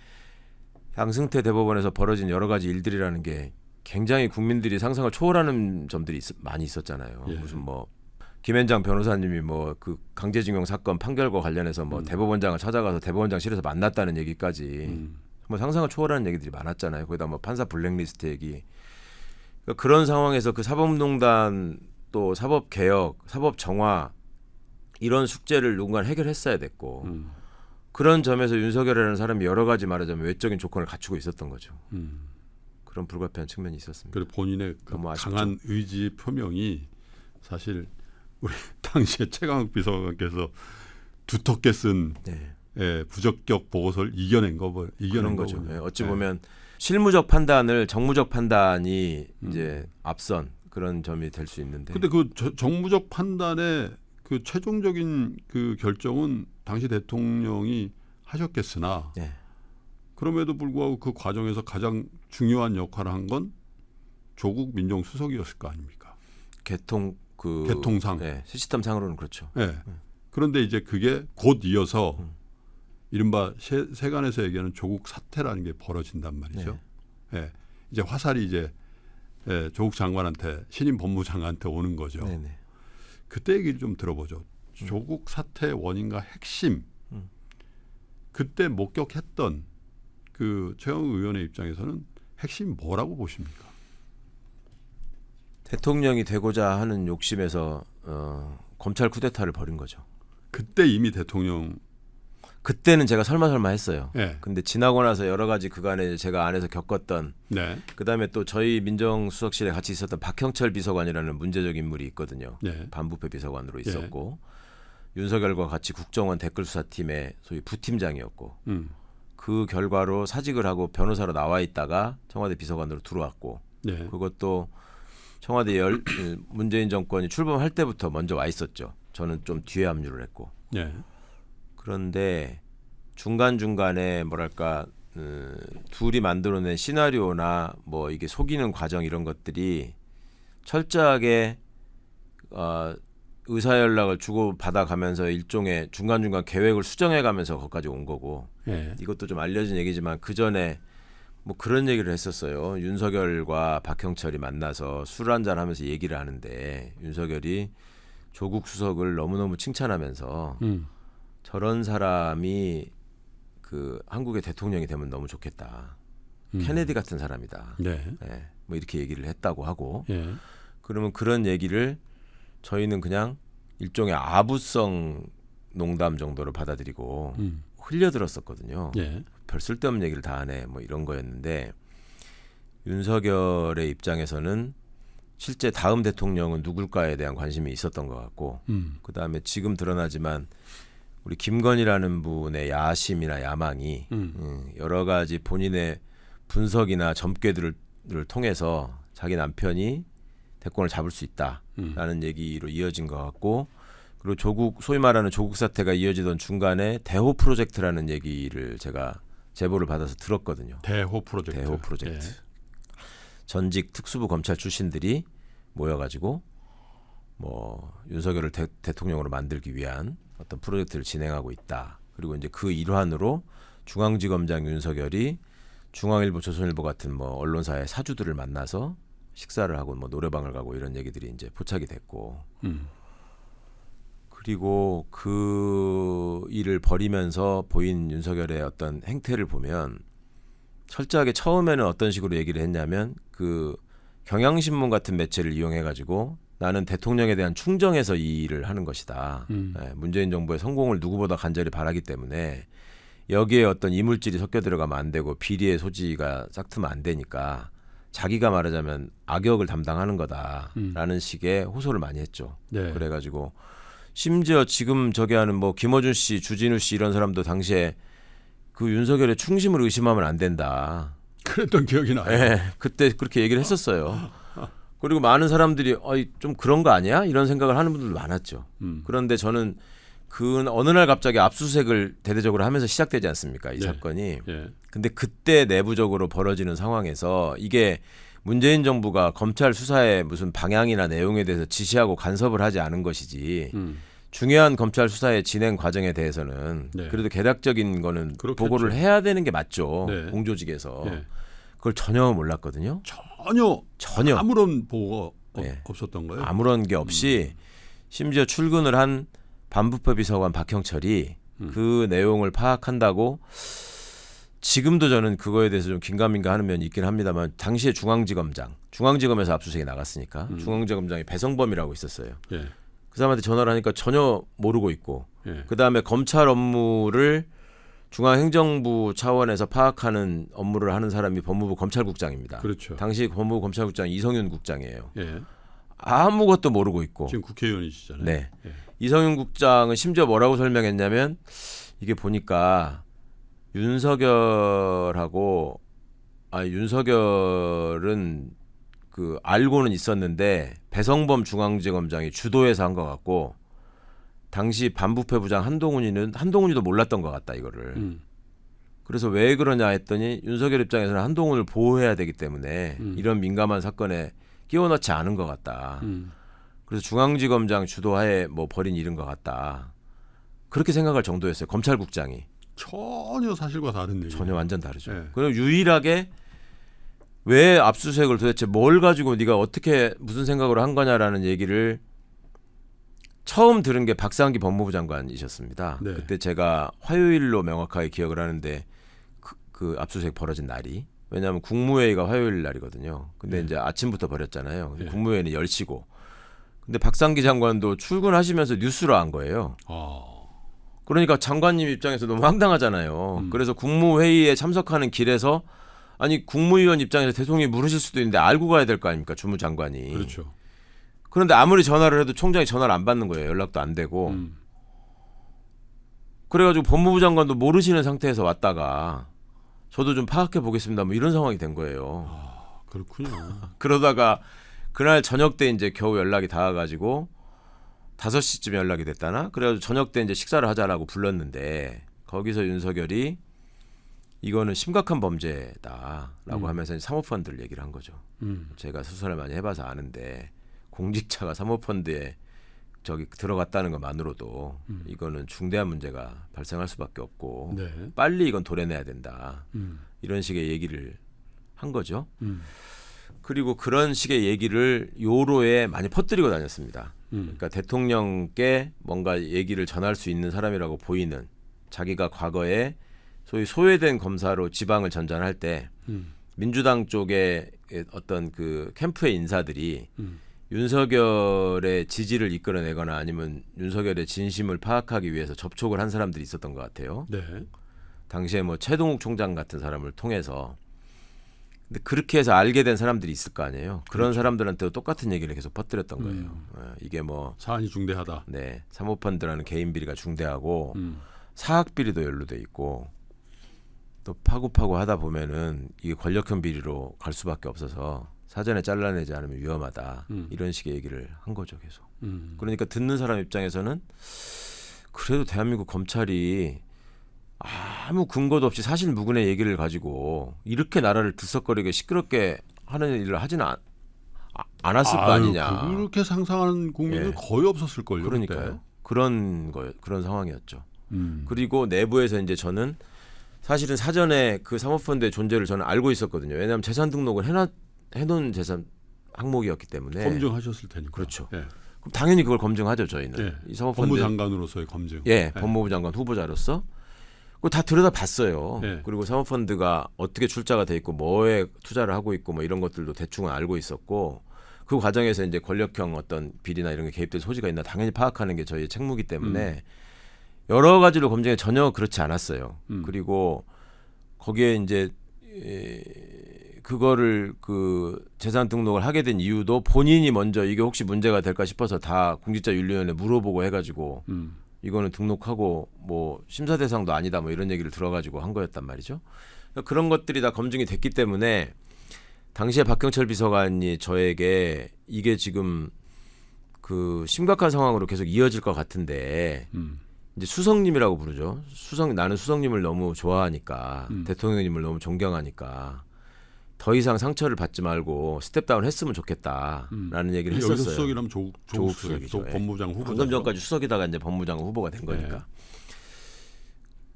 양승태 대법원에서 벌어진 여러 가지 일들이라는 게 굉장히 국민들이 상상을 초월하는 점들이 많이 있었잖아요. 예. 무슨 뭐 김앤장 변호사님이 뭐 그 강제징용 사건 판결과 관련해서 뭐 대법원장을 찾아가서 대법원장실에서 만났다는 얘기까지 뭐 상상을 초월하는 얘기들이 많았잖아요. 거기다 뭐 판사 블랙리스트 얘기. 그러니까 그런 상황에서 그 사법농단 또 사법개혁, 사법정화 이런 숙제를 누군가 해결했어야 됐고 그런 점에서 윤석열이라는 사람이 여러 가지 말하자면 외적인 조건을 갖추고 있었던 거죠. 그런 불가피한 측면이 있었습니다. 그리고 본인의 그 너무 아쉽죠. 강한 의지 표명이 사실 우리 당시에 최강욱 비서관께서 두텁게 쓴 네. 부적격 보고서를 이겨낸 그런 거죠. 거군요. 네, 어찌 보면 실무적 판단을 정무적 판단이 이제 앞선 그런 점이 될 수 있는데. 근데 그 정무적 판단의 그 최종적인 그 결정은 당시 대통령이 하셨겠으나 네. 그럼에도 불구하고 그 과정에서 가장 중요한 역할을 한 건 조국 민정수석이었을 거 아닙니까? 개통상, 네, 시스템상으로는 그렇죠. 네. 그런데 이제 그게 곧 이어서 이른바 세간에서 얘기하는 조국 사태라는 게 벌어진단 말이죠. 네. 네. 이제 화살이 이제 조국 장관한테 신임 법무장관한테 오는 거죠. 네네. 그때 얘기를 좀 들어보죠. 조국 사태의 원인과 핵심. 그때 목격했던 그 최영우 의원의 입장에서는 핵심이 뭐라고 보십니까? 대통령이 되고자 하는 욕심에서 검찰 쿠데타를 벌인 거죠. 그때 이미 대통령 그때는 제가 설마 했어요. 네. 근데 지나고 나서 여러 가지 그간에 제가 안에서 겪었던 네. 그다음에 또 저희 민정수석실에 같이 있었던 박형철 비서관이라는 문제적 인물이 있거든요. 네. 반부패 비서관으로 있었고 윤석열과 같이 국정원 댓글수사팀의 소위 부팀장이었고 그 결과로 사직을 하고 변호사로 나와 있다가 청와대 비서관으로 들어왔고 네. 그것도 청와대 문재인 정권이 출범할 때부터 먼저 와 있었죠. 저는 좀 뒤에 합류를 했고. 네. 그런데 중간중간에 뭐랄까 둘이 만들어낸 시나리오나 뭐 이게 속이는 과정 이런 것들이 철저하게 의사연락을 주고받아가면서 일종의 중간중간 계획을 수정해가면서 거기까지 온 거고 네. 이것도 좀 알려진 얘기지만 그 전에 뭐 그런 얘기를 했었어요. 윤석열과 박형철이 만나서 술 한잔 하면서 얘기를 하는데 윤석열이 조국 수석을 너무너무 칭찬하면서 저런 사람이 그 한국의 대통령이 되면 너무 좋겠다. 케네디 같은 사람이다. 네. 네, 뭐 이렇게 얘기를 했다고 하고 네. 그러면 그런 얘기를 저희는 그냥 일종의 아부성 농담 정도로 받아들이고 흘려들었었거든요. 네. 별 쓸데없는 얘기를 다 하네 뭐 이런 거였는데 윤석열의 입장에서는 실제 다음 대통령은 누굴까에 대한 관심이 있었던 것 같고 그다음에 지금 드러나지만 우리 김건희라는 분의 야심이나 야망이 여러 가지 본인의 분석이나 점괘들을 통해서 자기 남편이 대권을 잡을 수 있다라는 얘기로 이어진 것 같고 그리고 조국 소위 말하는 조국 사태가 이어지던 중간에 대호 프로젝트라는 얘기를 제가 제보를 받아서 들었거든요. 대호 프로젝트. 대호 프로젝트. 네. 전직 특수부 검찰 출신들이 모여가지고 뭐 윤석열을 대통령으로 만들기 위한 어떤 프로젝트를 진행하고 있다. 그리고 이제 그 일환으로 중앙지검장 윤석열이 중앙일보, 조선일보 같은 뭐 언론사의 사주들을 만나서 식사를 하고 뭐 노래방을 가고 이런 얘기들이 이제 포착이 됐고. 그리고 그 일을 벌이면서 보인 윤석열의 어떤 행태를 보면 철저하게 처음에는 어떤 식으로 얘기를 했냐면 그 경향신문 같은 매체를 이용해가지고 나는 대통령에 대한 충정에서 이 일을 하는 것이다. 네, 문재인 정부의 성공을 누구보다 간절히 바라기 때문에 여기에 어떤 이물질이 섞여 들어가면 안 되고 비리의 소지가 싹트면 안 되니까 자기가 말하자면 악역을 담당하는 거다라는 식의 호소를 많이 했죠. 네. 그래가지고 심지어 지금 저기 하는 뭐 김어준 씨, 주진우 씨 이런 사람도 당시에 그 윤석열의 충심을 의심하면 안 된다. 그랬던 기억이 나요. 네, 그때 그렇게 얘기를 했었어요. 그리고 많은 사람들이 좀 그런 거 아니야? 이런 생각을 하는 분들도 많았죠. 그런데 저는 그 어느 날 갑자기 압수수색을 대대적으로 하면서 시작되지 않습니까? 이 네. 사건이. 예. 근데 그때 내부적으로 벌어지는 상황에서 이게 문재인 정부가 검찰 수사의 무슨 방향이나 내용에 대해서 지시하고 간섭을 하지 않은 것이지 중요한 검찰 수사의 진행 과정에 대해서는 네. 그래도 개략적인 거는 그렇겠죠. 보고를 해야 되는 게 맞죠. 네. 공조직에서. 예. 그걸 전혀 몰랐거든요. 전혀 아무런 보고가 네. 없었던 거예요. 아무런 게 없이 심지어 출근을 한 반부패 비서관 박형철이 그 내용을 파악한다고 지금도 저는 그거에 대해서 좀 긴가민가 하는 면이 있긴 합니다만 당시에 중앙지검에서 압수수색이 나갔으니까 중앙지검장이 배성범이라고 있었어요. 예. 그 사람한테 전화를 하니까 전혀 모르고 있고 예. 그다음에 검찰 업무를 중앙행정부 차원에서 파악하는 업무를 하는 사람이 법무부 검찰국장입니다. 그렇죠. 당시 법무부 검찰국장 이성윤 국장이에요. 예. 아무것도 모르고 있고. 지금 국회의원이시잖아요. 네. 예. 이성윤 국장은 심지어 뭐라고 설명했냐면 이게 보니까 윤석열은 그 알고는 있었는데 배성범 중앙지검장이 주도해서 한 것 같고 당시 반부패 부장 한동훈이도 몰랐던 것 같다 이거를. 그래서 왜 그러냐 했더니 윤석열 입장에서는 한동훈을 보호해야 되기 때문에 이런 민감한 사건에 끼워넣지 않은 것 같다. 그래서 중앙지검장 주도하에 뭐 벌인 일인 것 같다. 그렇게 생각할 정도였어요. 검찰국장이. 전혀 사실과 다른 얘기. 전혀 완전 다르죠. 네. 그리고 유일하게 왜 압수수색을 도대체 뭘 가지고 네가 어떻게 무슨 생각으로 한 거냐라는 얘기를 처음 들은 게 박상기 법무부 장관이셨습니다. 네. 그때 제가 화요일로 명확하게 기억을 하는데 그 압수수색 벌어진 날이 왜냐하면 국무회의가 화요일 날이거든요. 근데 네. 이제 아침부터 벌였잖아요. 네. 국무회의는 10시고. 근데 박상기 장관도 출근하시면서 뉴스로 한 거예요. 그러니까 장관님 입장에서 너무 황당하잖아요. 그래서 국무회의에 참석하는 길에서 아니 국무위원 입장에서 대통령이 물으실 수도 있는데 알고 가야 될 거 아닙니까? 주무장관이. 그렇죠. 그런데 아무리 전화를 해도 총장이 전화를 안 받는 거예요. 연락도 안 되고. 그래가지고 법무부 장관도 모르시는 상태에서 왔다가 저도 좀 파악해 보겠습니다. 뭐 이런 상황이 된 거예요. 그렇군요. 그러다가 그날 저녁 때 이제 겨우 연락이 닿아가지고 5시쯤 연락이 됐다나? 그래가지고 저녁 때 이제 식사를 하자라고 불렀는데 거기서 윤석열이 이거는 심각한 범죄다라고 하면서 사모펀드를 얘기를 한 거죠. 제가 수사를 많이 해봐서 아는데 공직자가 사모펀드에 저기 들어갔다는 것만으로도 이거는 중대한 문제가 발생할 수밖에 없고 네. 빨리 이건 도려내야 된다. 이런 식의 얘기를 한 거죠. 그리고 그런 식의 얘기를 요로에 많이 퍼뜨리고 다녔습니다. 그러니까 대통령께 뭔가 얘기를 전할 수 있는 사람이라고 보이는 자기가 과거에 소위 소외된 검사로 지방을 전전할 때 민주당 쪽에 어떤 그 캠프의 인사들이 윤석열의 지지를 이끌어내거나 아니면 윤석열의 진심을 파악하기 위해서 접촉을 한 사람들이 있었던 것 같아요. 네. 당시에 뭐 최동욱 총장 같은 사람을 통해서. 근데 그렇게 해서 알게 된 사람들이 있을 거 아니에요. 그런 사람들한테도 똑같은 얘기를 계속 퍼뜨렸던 거예요. 이게 뭐 사안이 중대하다. 네, 사모펀드라는 개인 비리가 중대하고 사학 비리도 연루돼 있고 또 파고파고 하다 보면은 이게 권력형 비리로 갈 수밖에 없어서 사전에 잘라내지 않으면 위험하다. 이런 식의 얘기를 한 거죠, 계속. 그러니까 듣는 사람 입장에서는 그래도 대한민국 검찰이 아무 근거도 없이 사실 무근의 얘기를 가지고 이렇게 나라를 들썩거리게 시끄럽게 하는 일을 하지는 않았을 거 아니냐. 그렇게 상상하는 국민은 예. 거의 없었을걸요. 그러니까요. 그런 상황이었죠. 그리고 내부에서 이제 저는 사실은 사전에 그 사모펀드의 존재를 저는 알고 있었거든요. 왜냐하면 재산 등록을 해놓은 재산 항목이었기 때문에. 검증하셨을 테니까. 그렇죠. 예. 그럼 당연히 그걸 검증하죠, 저희는. 예. 이 사모펀드 법무장관으로서의 검증. 예, 법무부 장관 후보자로서 그거 다 들여다봤어요. 예. 그리고 사모펀드가 어떻게 출자가 돼 있고 뭐에 투자를 하고 있고 뭐 이런 것들도 대충은 알고 있었고 그 과정에서 이제 권력형 어떤 비리나 이런 게 개입될 소지가 있나 당연히 파악하는 게 저희의 책무이기 때문에 여러 가지로 검증에 전혀 그렇지 않았어요. 그리고 거기에 이제 그거를 그 재산 등록을 하게 된 이유도 본인이 먼저 이게 혹시 문제가 될까 싶어서 다 공직자윤리위원회에 물어보고 해가지고 이거는 등록하고 뭐 심사 대상도 아니다 뭐 이런 얘기를 들어가지고 한 거였단 말이죠. 그러니까 그런 것들이 다 검증이 됐기 때문에 당시에 박경철 비서관이 저에게 이게 지금 그 심각한 상황으로 계속 이어질 것 같은데 이제 수석님이라고 부르죠. 나는 수석님을 너무 좋아하니까 대통령님을 너무 존경하니까 더 이상 상처를 받지 말고 스텝다운 했으면 좋겠다라는 얘기를 했었어요. 여기서 수석이라면 조국 수석이죠. 법무장 후보. 방금 전까지 수석이다가 이제 법무장 후보가 된 거니까.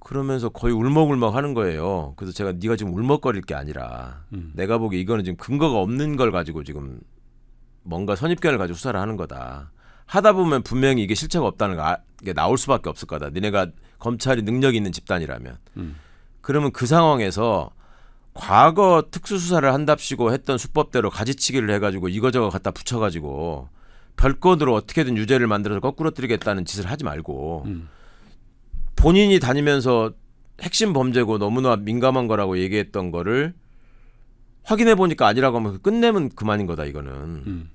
그러면서 거의 울먹울먹 하는 거예요. 그래서 제가 네가 지금 울먹거릴 게 아니라 내가 보기에 이거는 지금 근거가 없는 걸 가지고 지금 뭔가 선입견을 가지고 수사를 하는 거다. 하다 보면 분명히 이게 실체가 없다는 게 나올 수밖에 없을 거다. 니네가 검찰이 능력이 있는 집단이라면. 그러면 그 상황에서 과거 특수수사를 한답시고 했던 수법대로 가지치기를 해가지고 이거저거 갖다 붙여가지고 별건으로 어떻게든 유죄를 만들어서 거꾸로 뜨리겠다는 짓을 하지 말고 본인이 다니면서 핵심 범죄고 너무나 민감한 거라고 얘기했던 거를 확인해 보니까 아니라고 하면 끝내면 그만인 거다 이거는.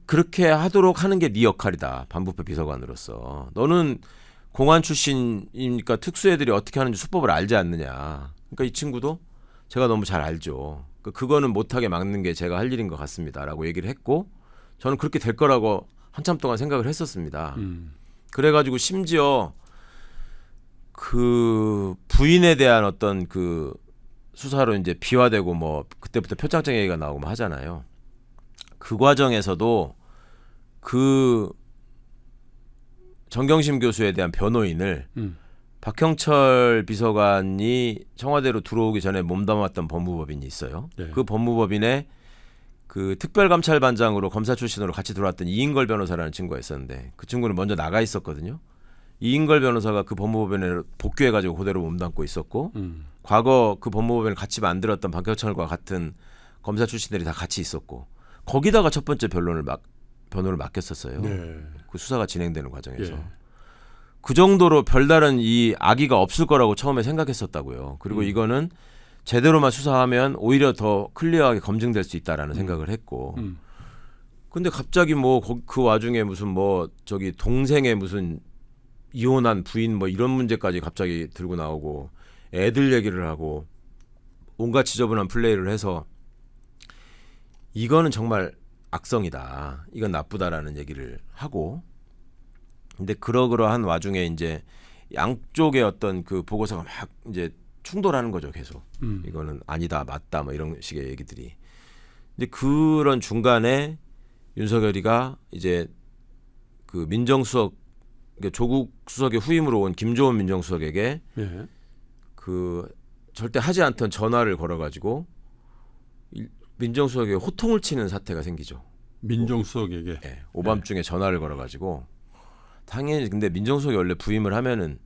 그렇게 하도록 하는 게 네 역할이다. 반부패 비서관으로서. 너는 공안 출신이니까 특수애들이 어떻게 하는지 수법을 알지 않느냐. 그러니까 이 친구도 제가 너무 잘 알죠. 그거는 못하게 막는 게 제가 할 일인 것 같습니다라고 얘기를 했고 저는 그렇게 될 거라고 한참 동안 생각을 했었습니다. 그래가지고 심지어 그 부인에 대한 어떤 그 수사로 이제 비화되고 뭐 그때부터 표창장 얘기가 나오고 뭐 하잖아요. 그 과정에서도 그 정경심 교수에 대한 변호인을 박형철 비서관이 청와대로 들어오기 전에 몸담았던 법무법인이 있어요. 네. 그 법무법인에 그 특별감찰반장으로 검사 출신으로 같이 들어왔던 이인걸 변호사라는 친구가 있었는데 그 친구는 먼저 나가 있었거든요. 이인걸 변호사가 그 법무법인에 복귀해가지고 그대로 몸담고 있었고 과거 그 법무법인을 같이 만들었던 박형철과 같은 검사 출신들이 다 같이 있었고 거기다가 첫 번째 변호를 맡겼었어요. 네. 그 수사가 진행되는 과정에서. 예. 그 정도로 별다른 이 악의가 없을 거라고 처음에 생각했었다고요. 그리고 이거는 제대로만 수사하면 오히려 더 클리어하게 검증될 수 있다라는 생각을 했고. 근데 갑자기 뭐 그 와중에 무슨 뭐 저기 동생의 무슨 이혼한 부인 뭐 이런 문제까지 갑자기 들고 나오고 애들 얘기를 하고 온갖 지저분한 플레이를 해서 이거는 정말 악성이다. 이건 나쁘다라는 얘기를 하고 근데 그러한 와중에 이제 양쪽의 어떤 그 보고서가 막 이제 충돌하는 거죠, 계속. 이거는 아니다, 맞다, 뭐 이런 식의 얘기들이. 이제 그런 중간에 윤석열이가 이제 그 민정수석, 그러니까 조국 수석의 후임으로 온 김조원 민정수석에게 예. 그 절대 하지 않던 전화를 걸어가지고 민정수석에게 호통을 치는 사태가 생기죠. 민정수석에게. 네, 오밤중에 전화를 걸어가지고 당연히 근데 민정수석이 원래 부임을 하면은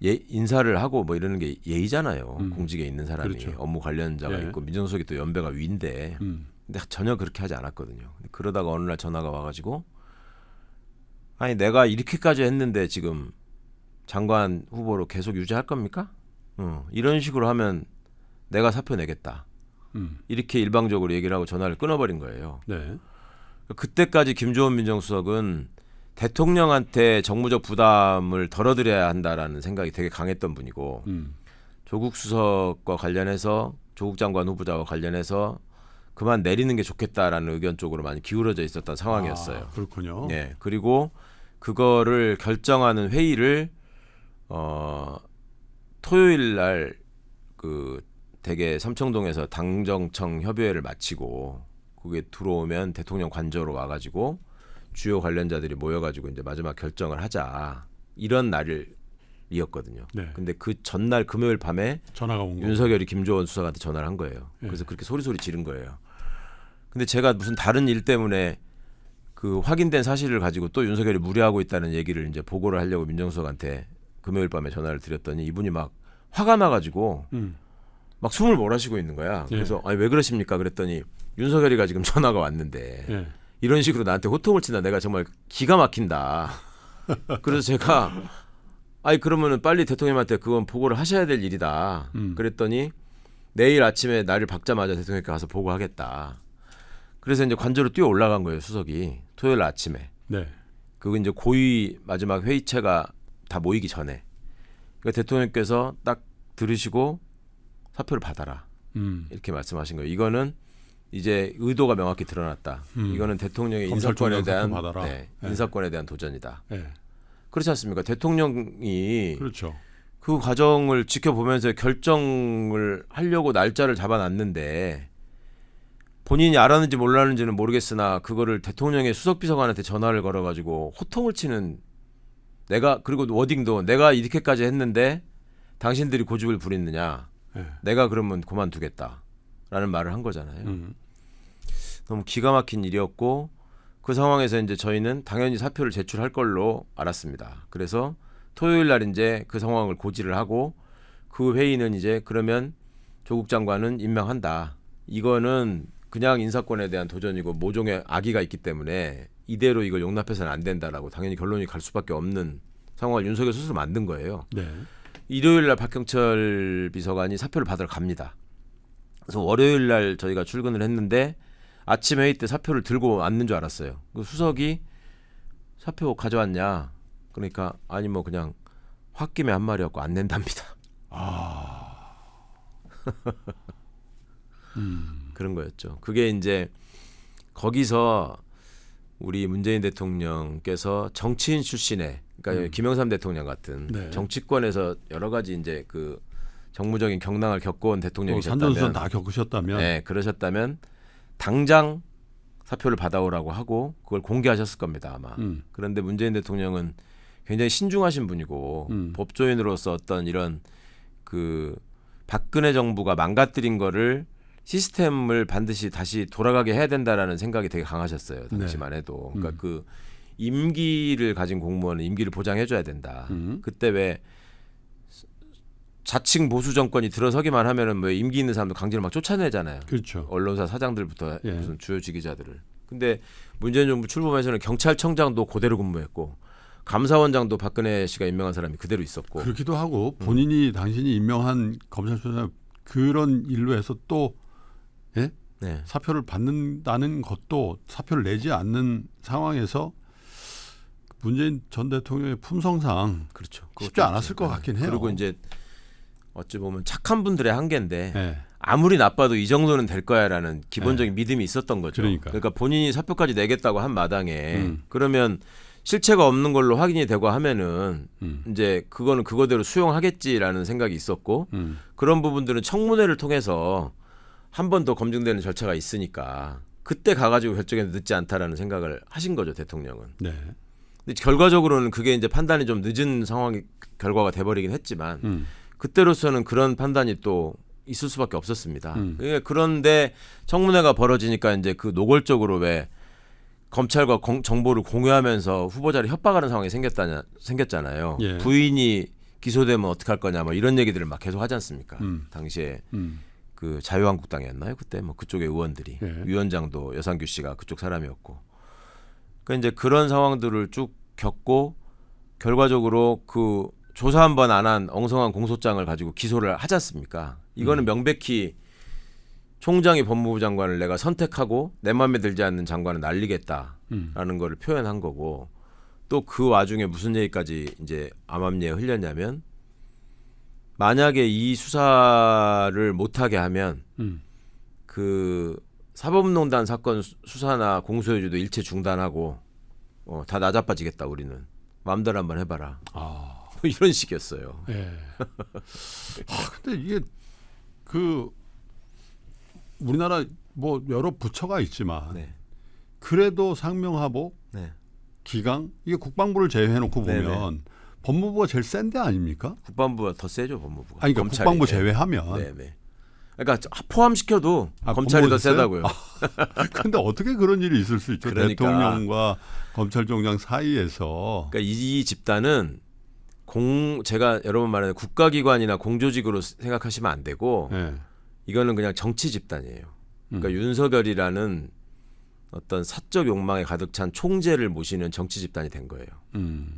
인사를 하고 뭐 이러는 게 예의잖아요. 공직에 있는 사람이 그렇죠. 업무 관련자가 예. 있고 민정수석이 또 연배가 위인데 근데 전혀 그렇게 하지 않았거든요. 그러다가 어느 날 전화가 와가지고 아니 내가 이렇게까지 했는데 지금 장관 후보로 계속 유지할 겁니까? 이런 식으로 하면 내가 사표 내겠다. 이렇게 일방적으로 얘기를 하고 전화를 끊어버린 거예요. 네. 그때까지 김조원 민정수석은 대통령한테 정무적 부담을 덜어드려야 한다라는 생각이 되게 강했던 분이고 조국 수석과 관련해서 조국 장관 후보자와 관련해서 그만 내리는 게 좋겠다라는 의견 쪽으로 많이 기울어져 있었던 상황이었어요. 아, 그렇군요. 네, 그리고 그거를 결정하는 회의를 토요일 날 그 대개 삼청동에서 당정청 협의회를 마치고 그게 들어오면 대통령 관저로 와가지고 주요 관련자들이 모여가지고 이제 마지막 결정을 하자 이런 날이었거든요. 네. 근데 그 전날 금요일 밤에 전화가 온 거. 윤석열이 김조원 수석한테 전화를 한 거예요. 그래서 그렇게 소리소리 지른 거예요. 근데 제가 무슨 다른 일 때문에 그 확인된 사실을 가지고 또 윤석열이 무례하고 있다는 얘기를 이제 보고를 하려고 민정수석한테 금요일 밤에 전화를 드렸더니 이분이 막 화가 나가지고 막 숨을 몰아쉬고 있는 거야. 그래서 아니 왜 그러십니까? 그랬더니 윤석열이가 지금 전화가 왔는데 예. 이런 식으로 나한테 호통을 친다. 내가 정말 기가 막힌다. 그래서 제가 아니 그러면은 빨리 대통령한테 그건 보고를 하셔야 될 일이다. 그랬더니 내일 아침에 나를 박자마자 대통령께 가서 보고하겠다. 그래서 이제 관저로 뛰어 올라간 거예요, 수석이. 토요일 아침에. 네. 그거 이제 고위 마지막 회의체가 다 모이기 전에. 그러니까 대통령께서 딱 들으시고 사표를 받아라. 이렇게 말씀하신 거예요. 이거는 이제 의도가 명확히 드러났다. 이거는 대통령의 인사권에 대한 인사권에 대한 도전이다. 네. 그렇지 않습니까? 대통령이 그렇죠. 그 과정을 지켜보면서 결정을 하려고 날짜를 잡아놨는데 본인이 알았는지 몰랐는지는 모르겠으나 그거를 대통령의 수석비서관한테 전화를 걸어가지고 호통을 치는 그리고 워딩도 내가 이렇게까지 했는데 당신들이 고집을 부리느냐. 네. 내가 그러면 그만두겠다라는 말을 한 거잖아요. 너무 기가 막힌 일이었고 그 상황에서 이제 저희는 당연히 사표를 제출할 걸로 알았습니다. 그래서 토요일 날 이제 그 상황을 고지를 하고 그 회의는 이제 그러면 조국 장관은 임명한다. 이거는 그냥 인사권에 대한 도전이고 모종의 악의가 있기 때문에 이대로 이걸 용납해서는 안 된다라고 당연히 결론이 갈 수밖에 없는 상황을 윤석열 스스로 만든 거예요. 네. 일요일 날 박경철 비서관이 사표를 받으러 갑니다. 그래서 월요일 날 저희가 출근을 했는데 아침 회의 때 사표를 들고 왔는 줄 알았어요. 그 수석이 사표 가져왔냐? 그러니까 아니 뭐 그냥 홧김에 한 말이었고 안 낸답니다. 그런 거였죠. 그게 이제 거기서 우리 문재인 대통령께서 정치인 출신의 그러니까 김영삼 대통령 같은 네. 정치권에서 여러 가지 이제 그 정무적인 경랑을 겪어온 대통령이셨다면 산전수전 다 겪으셨다면 네, 그러셨다면 당장 사표를 받아오라고 하고 그걸 공개하셨을 겁니다 아마. 그런데 문재인 대통령은 굉장히 신중하신 분이고 법조인으로서 어떤 이런 그 박근혜 정부가 망가뜨린 거를 시스템을 반드시 다시 돌아가게 해야 된다라는 생각이 되게 강하셨어요. 당시만 해도. 그러니까 그 임기를 가진 공무원은 임기를 보장해줘야 된다. 그때 왜 자칭 보수 정권이 들어서기만 하면은 뭐 임기 있는 사람도 강제로 막 쫓아내잖아요. 그렇죠. 언론사 사장들부터 예. 무슨 주요 지기자들을. 근데 문재인 정부 출범해서는 경찰청장도 그대로 근무했고 감사원장도 박근혜 씨가 임명한 사람이 그대로 있었고. 그렇기도 하고 본인이 당신이 임명한 검찰총장 그런 일로 해서 또 예? 네. 사표를 받는다는 것도 사표를 내지 않는 상황에서 문재인 전 대통령의 품성상 그렇죠. 쉽지 않았을 것 같긴 해요. 그리고 이제 어찌 보면 착한 분들의 한계인데 예. 아무리 나빠도 이 정도는 될 거야라는 기본적인 믿음이 있었던 거죠. 그러니까 본인이 사표까지 내겠다고 한 마당에 그러면 실체가 없는 걸로 확인이 되고 하면은 이제 그거는 그거대로 수용하겠지라는 생각이 있었고 그런 부분들은 청문회를 통해서 한 번 더 검증되는 절차가 있으니까 그때 가가지고 결정에 늦지 않다라는 생각을 하신 거죠 대통령은. 네. 근데 결과적으로는 그게 이제 판단이 좀 늦은 상황이 결과가 돼버리긴 했지만 그때로서는 그런 판단이 또 있을 수밖에 없었습니다. 그런데 청문회가 벌어지니까 이제 그 노골적으로 왜 검찰과 정보를 공유하면서 후보자를 협박하는 상황이 생겼잖아요. 예. 부인이 기소되면 어떡할 거냐 뭐 이런 얘기들을 막 계속 하지 않습니까? 당시에 그 자유한국당이었나요? 그때 뭐 그쪽의 의원들이 예. 위원장도 여상규 씨가 그쪽 사람이었고. 그러니까 이제 그런 상황들을 쭉 겪고 결과적으로 그 조사 한 번 안 한 엉성한 공소장을 가지고 기소를 하지 않습니까? 이거는 명백히 총장이 법무부 장관을 내가 선택하고 내 마음에 들지 않는 장관은 날리겠다라는 거를 표현한 거고 또 그 와중에 무슨 얘기까지 이제 암암리에 흘렸냐면 만약에 이 수사를 못하게 하면 그 사법농단 사건 수사나 공소유지도 일체 중단하고 다 나자빠지겠다 우리는 마음대로 한번 해봐라. 뭐 이런 식이었어요. 예. 근데 이게 그 우리나라 뭐 여러 부처가 있지만 네. 그래도 상명하복, 네. 기강 이게 국방부를 제외해놓고 보면 네네. 법무부가 제일 센 데 아닙니까? 국방부가 더 세죠 법무부가. 아니 그러니까 검찰이. 국방부 제외하면. 네네. 그러니까 포함시켜도 검찰이 법무부 더 세다고요. 근데 어떻게 그런 일이 있을 수 있죠? 그러니까. 대통령과 검찰총장 사이에서. 그러니까 이 집단은 제가 여러 번 말하는 국가기관이나 공조직으로 생각하시면 안 되고 예. 이거는 그냥 정치 집단이에요. 그러니까 윤석열이라는 어떤 사적 욕망에 가득 찬 총재를 모시는 정치 집단이 된 거예요.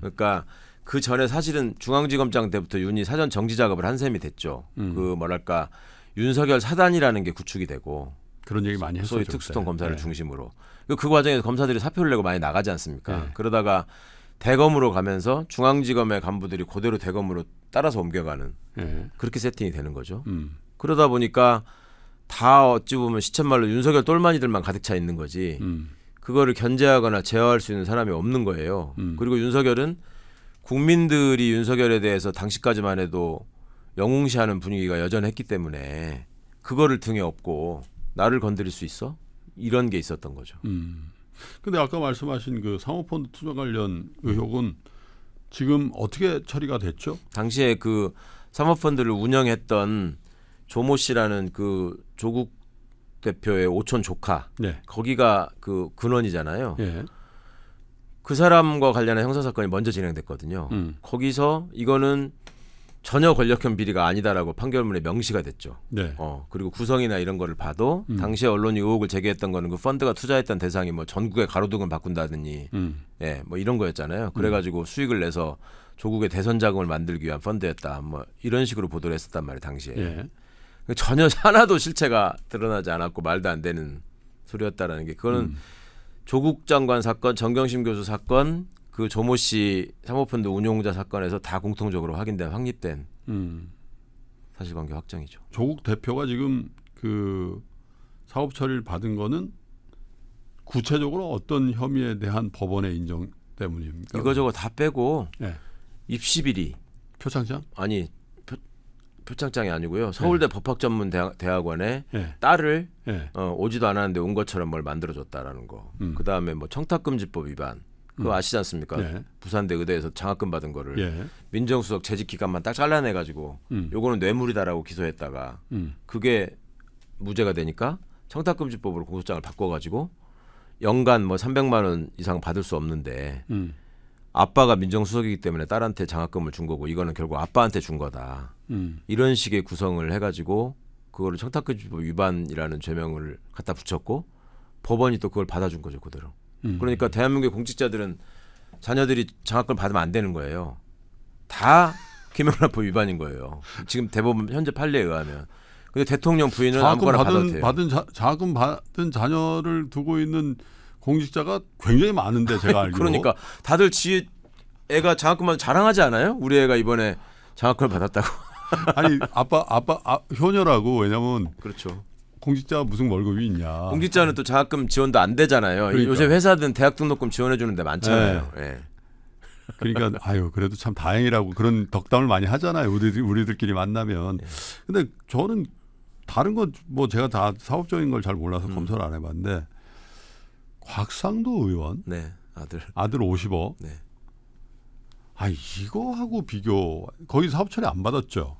그러니까 그 전에 사실은 중앙지검장 때부터 윤이 사전 정지 작업을 한 셈이 됐죠. 그 뭐랄까 윤석열 사단이라는 게 구축이 되고 그런 얘기 많이 했었죠. 소위 특수통 검사를 네. 중심으로 그 과정에서 검사들이 사표를 내고 많이 나가지 않습니까? 네. 그러다가 대검으로 가면서 중앙지검의 간부들이 그대로 대검으로 따라서 옮겨가는 예. 그렇게 세팅이 되는 거죠. 그러다 보니까 다 어찌 보면 시쳇말로 윤석열 똘마니들만 가득 차 있는 거지. 그거를 견제하거나 제어할 수 있는 사람이 없는 거예요. 그리고 윤석열은 국민들이 윤석열에 대해서 당시까지만 해도 영웅시하는 분위기가 여전했기 때문에 그거를 등에 업고 나를 건드릴 수 있어? 이런 게 있었던 거죠. 근데 아까 말씀하신 그 사모펀드 투자 관련 의혹은 지금 어떻게 처리가 됐죠? 당시에 그 사모펀드를 운영했던 조모 씨라는 그 조국 대표의 오촌 조카, 네. 거기가 그 근원이잖아요. 예. 그 사람과 관련한 형사 사건이 먼저 진행됐거든요. 거기서 이거는 전혀 권력형 비리가 아니다라고 판결문에 명시가 됐죠. 네. 그리고 구성이나 이런 거를 봐도 당시에 언론이 의혹을 제기했던 거는 그 펀드가 투자했던 대상이 뭐 전국의 가로등을 바꾼다더니 예, 뭐 이런 거였잖아요. 그래가지고 수익을 내서 조국의 대선 자금을 만들기 위한 펀드였다. 뭐 이런 식으로 보도를 했었단 말이에요, 당시에. 예. 전혀 하나도 실체가 드러나지 않았고 말도 안 되는 소리였다라는 게 그거는 조국 장관 사건, 정경심 교수 사건, 그 조모 씨 사모펀드 운용자 사건에서 다 공통적으로 확인된 확립된 사실관계 확정이죠. 조국 대표가 지금 그 사업 처리를 받은 거는 구체적으로 어떤 혐의에 대한 법원의 인정 때문입니까? 이거저거 다 빼고 예. 입시 비리 표창장? 아니 표창장이 아니고요. 서울대 법학전문대학원에 예. 딸을 예. 오지도 않았는데 온 것처럼 뭘 만들어줬다라는 거. 그다음에 뭐 청탁금지법 위반. 그거 아시지 않습니까? 예. 부산대 의대에서 장학금 받은 거를 예. 민정수석 재직 기간만 딱 잘라내가지고 요거는 뇌물이다라고 기소했다가 그게 무죄가 되니까 청탁금지법으로 공소장을 바꿔가지고 연간 뭐 300만 원 이상 받을 수 없는데 아빠가 민정수석이기 때문에 딸한테 장학금을 준 거고 이거는 결국 아빠한테 준 거다. 이런 식의 구성을 해가지고 그거를 청탁금지법 위반이라는 죄명을 갖다 붙였고 법원이 또 그걸 받아준 거죠 그대로. 그러니까 대한민국의 공직자들은 자녀들이 장학금을 받으면 안 되는 거예요. 다 김영란법 위반인 거예요. 지금 대법원 현재 판례에 의하면. 근데 대통령 부인은 아무거나 받아도 돼요. 장학금 받은 자녀를 두고 있는 공직자가 굉장히 많은데 제가 알기로. 그러니까 다들 지 애가 장학금만 자랑하지 않아요? 우리 애가 이번에 장학금을 받았다고. 아니 아빠 효녀라고. 왜냐면 그렇죠. 공직자가 무슨 월급이 있냐. 공직자는 또 장학금 지원도 안 되잖아요. 그러니까. 요새 회사든 대학 등록금 지원해 주는 데 많잖아요. 네. 예. 그러니까 그래도 참 다행이라고 그런 덕담을 많이 하잖아요. 우리들끼리 만나면. 근데 저는 다른 건 뭐 제가 다 사업적인 걸 잘 몰라서 검토를 안 해봤는데 곽상도 의원 네, 아들 50억. 네. 이거하고 비교. 거기 사업 처리 안 받았죠.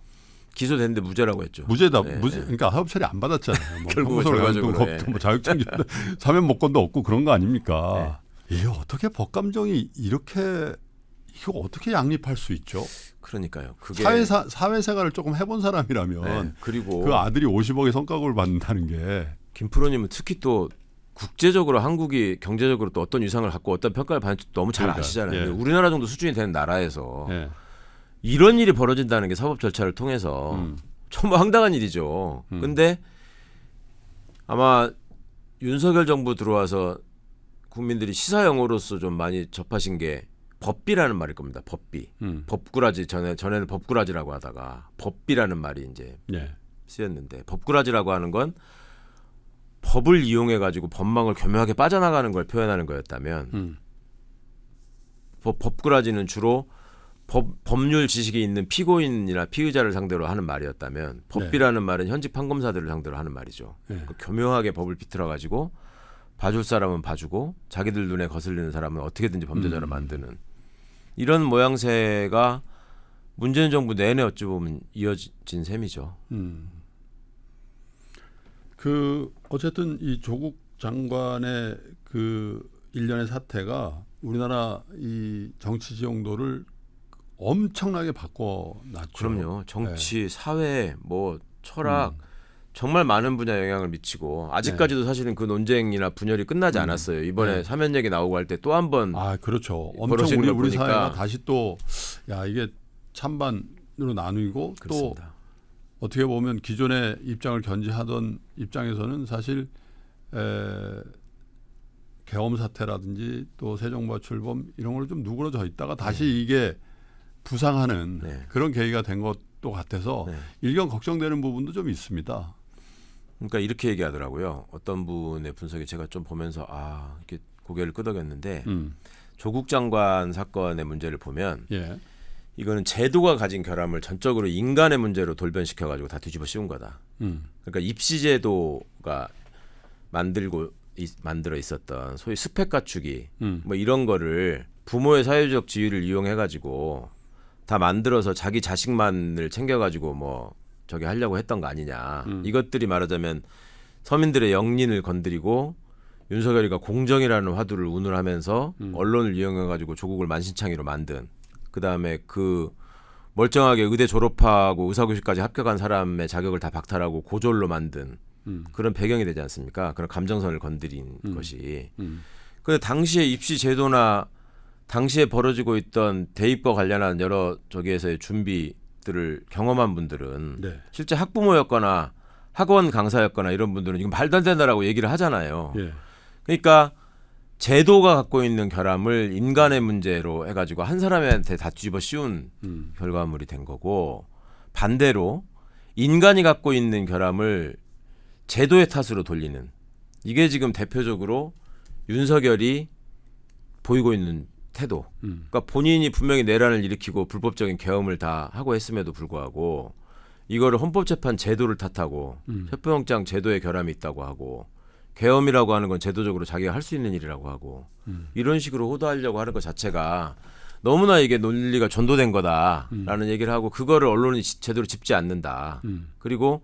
기소됐는데 무죄라고 했죠. 무죄다. 네, 무죄. 네. 그러니까 사업 처리 안 받았잖아요. 뭐 결국은 형무소를 가는 결과적으로, 거 없고 뭐 자격증 사면 목권도 없고 그런 거 아닙니까? 이게 어떻게 법 감정이 이렇게 이거 어떻게 양립할 수 있죠? 그러니까요. 그게 사회생활을 조금 해본 사람이라면 네, 그리고 그 아들이 50억의 성과급을 받는다는 게 김프로님은 특히 또 국제적으로 한국이 경제적으로 또 어떤 위상을 갖고 어떤 평가를 받는지 너무 잘 그러니까, 아시잖아요. 예. 우리나라 정도 수준이 되는 나라에서 예. 이런 일이 벌어진다는 게 사법 절차를 통해서 정말 황당한 일이죠. 근데 아마 윤석열 정부 들어와서 국민들이 시사용어로서 좀 많이 접하신 게 법비라는 말일 겁니다. 법비. 법꾸라지 전에는 법꾸라지라고 하다가 법비라는 말이 이제 예. 쓰였는데 법꾸라지라고 하는 건 법을 이용해 가지고 법망을 교묘하게 빠져나가는 걸 표현하는 거였다면 법꾸라지는 주로 법률 지식이 있는 피고인이나 피의자를 상대로 하는 말이었다면 법비라는 말은 현직 판검사들을 상대로 하는 말이죠. 그 교묘하게 법을 비틀어 가지고 봐줄 사람은 봐주고 자기들 눈에 거슬리는 사람은 어떻게든지 범죄자로 만드는 이런 모양새가 문재인 정부 내내 어찌 보면 이어진 셈이죠. 그 어쨌든 이 조국 장관의 그 일련의 사태가 우리나라 이 정치 지형도를 엄청나게 바꿔놨죠. 그럼요. 정치, 사회, 뭐 철학 정말 많은 분야에 영향을 미치고 아직까지도 사실은 그 논쟁이나 분열이 끝나지 않았어요. 이번에 사면 얘기 나오고 할 때 또 한 번 그렇죠. 엄청 벌어지는 걸 우리 보니까. 사회가 다시 또 이게 찬반으로 나누고 그렇습니다. 또 어떻게 보면 기존의 입장을 견지하던 입장에서는 사실 계엄 사태라든지 또 새 정부와 출범 이런 걸로 좀 누그러져 있다가 다시 이게 부상하는 그런 계기가 된 것도 같아서 일견 걱정되는 부분도 좀 있습니다. 그러니까 이렇게 얘기하더라고요. 어떤 분의 분석에 제가 좀 보면서 이렇게 고개를 끄덕였는데 조국 장관 사건의 문제를 보면 예. 이거는 제도가 가진 결함을 전적으로 인간의 문제로 돌변시켜 가지고 다 뒤집어 씌운 거다. 그러니까 입시 제도가 만들어 있었던 소위 스펙 갖추기 뭐 이런 거를 부모의 사회적 지위를 이용해 가지고 다 만들어서 자기 자식만을 챙겨 가지고 뭐 저기 하려고 했던 거 아니냐. 이것들이 말하자면 서민들의 영린을 건드리고 윤석열이가 공정이라는 화두를 운운하면서 언론을 이용해 가지고 조국을 만신창이로 만든, 그다음에 그 멀쩡하게 의대 졸업하고 의사고시까지 합격한 사람의 자격을 다 박탈하고 고졸로 만든 그런 배경이 되지 않습니까? 그런 감정선을 건드린 것이. 그런데 당시의 입시 제도나 당시에 벌어지고 있던 대입과 관련한 여러 저기에서의 준비들을 경험한 분들은 네. 실제 학부모였거나 학원 강사였거나 이런 분들은 이건 말도 안 된다라고 얘기를 하잖아요. 예. 그러니까 제도가 갖고 있는 결함을 인간의 문제로 해가지고 한 사람한테 다 뒤집어 씌운 결과물이 된 거고, 반대로 인간이 갖고 있는 결함을 제도의 탓으로 돌리는, 이게 지금 대표적으로 윤석열이 보이고 있는 태도. 그러니까 본인이 분명히 내란을 일으키고 불법적인 계엄을 다 하고 했음에도 불구하고 이거를 헌법재판 제도를 탓하고 체포영장 제도에 결함이 있다고 하고, 계엄이라고 하는 건 제도적으로 자기가 할 수 있는 일이라고 하고, 이런 식으로 호도하려고 하는 것 자체가 너무나 이게 논리가 전도된 거다라는 얘기를 하고, 그거를 언론이 제대로 짚지 않는다. 그리고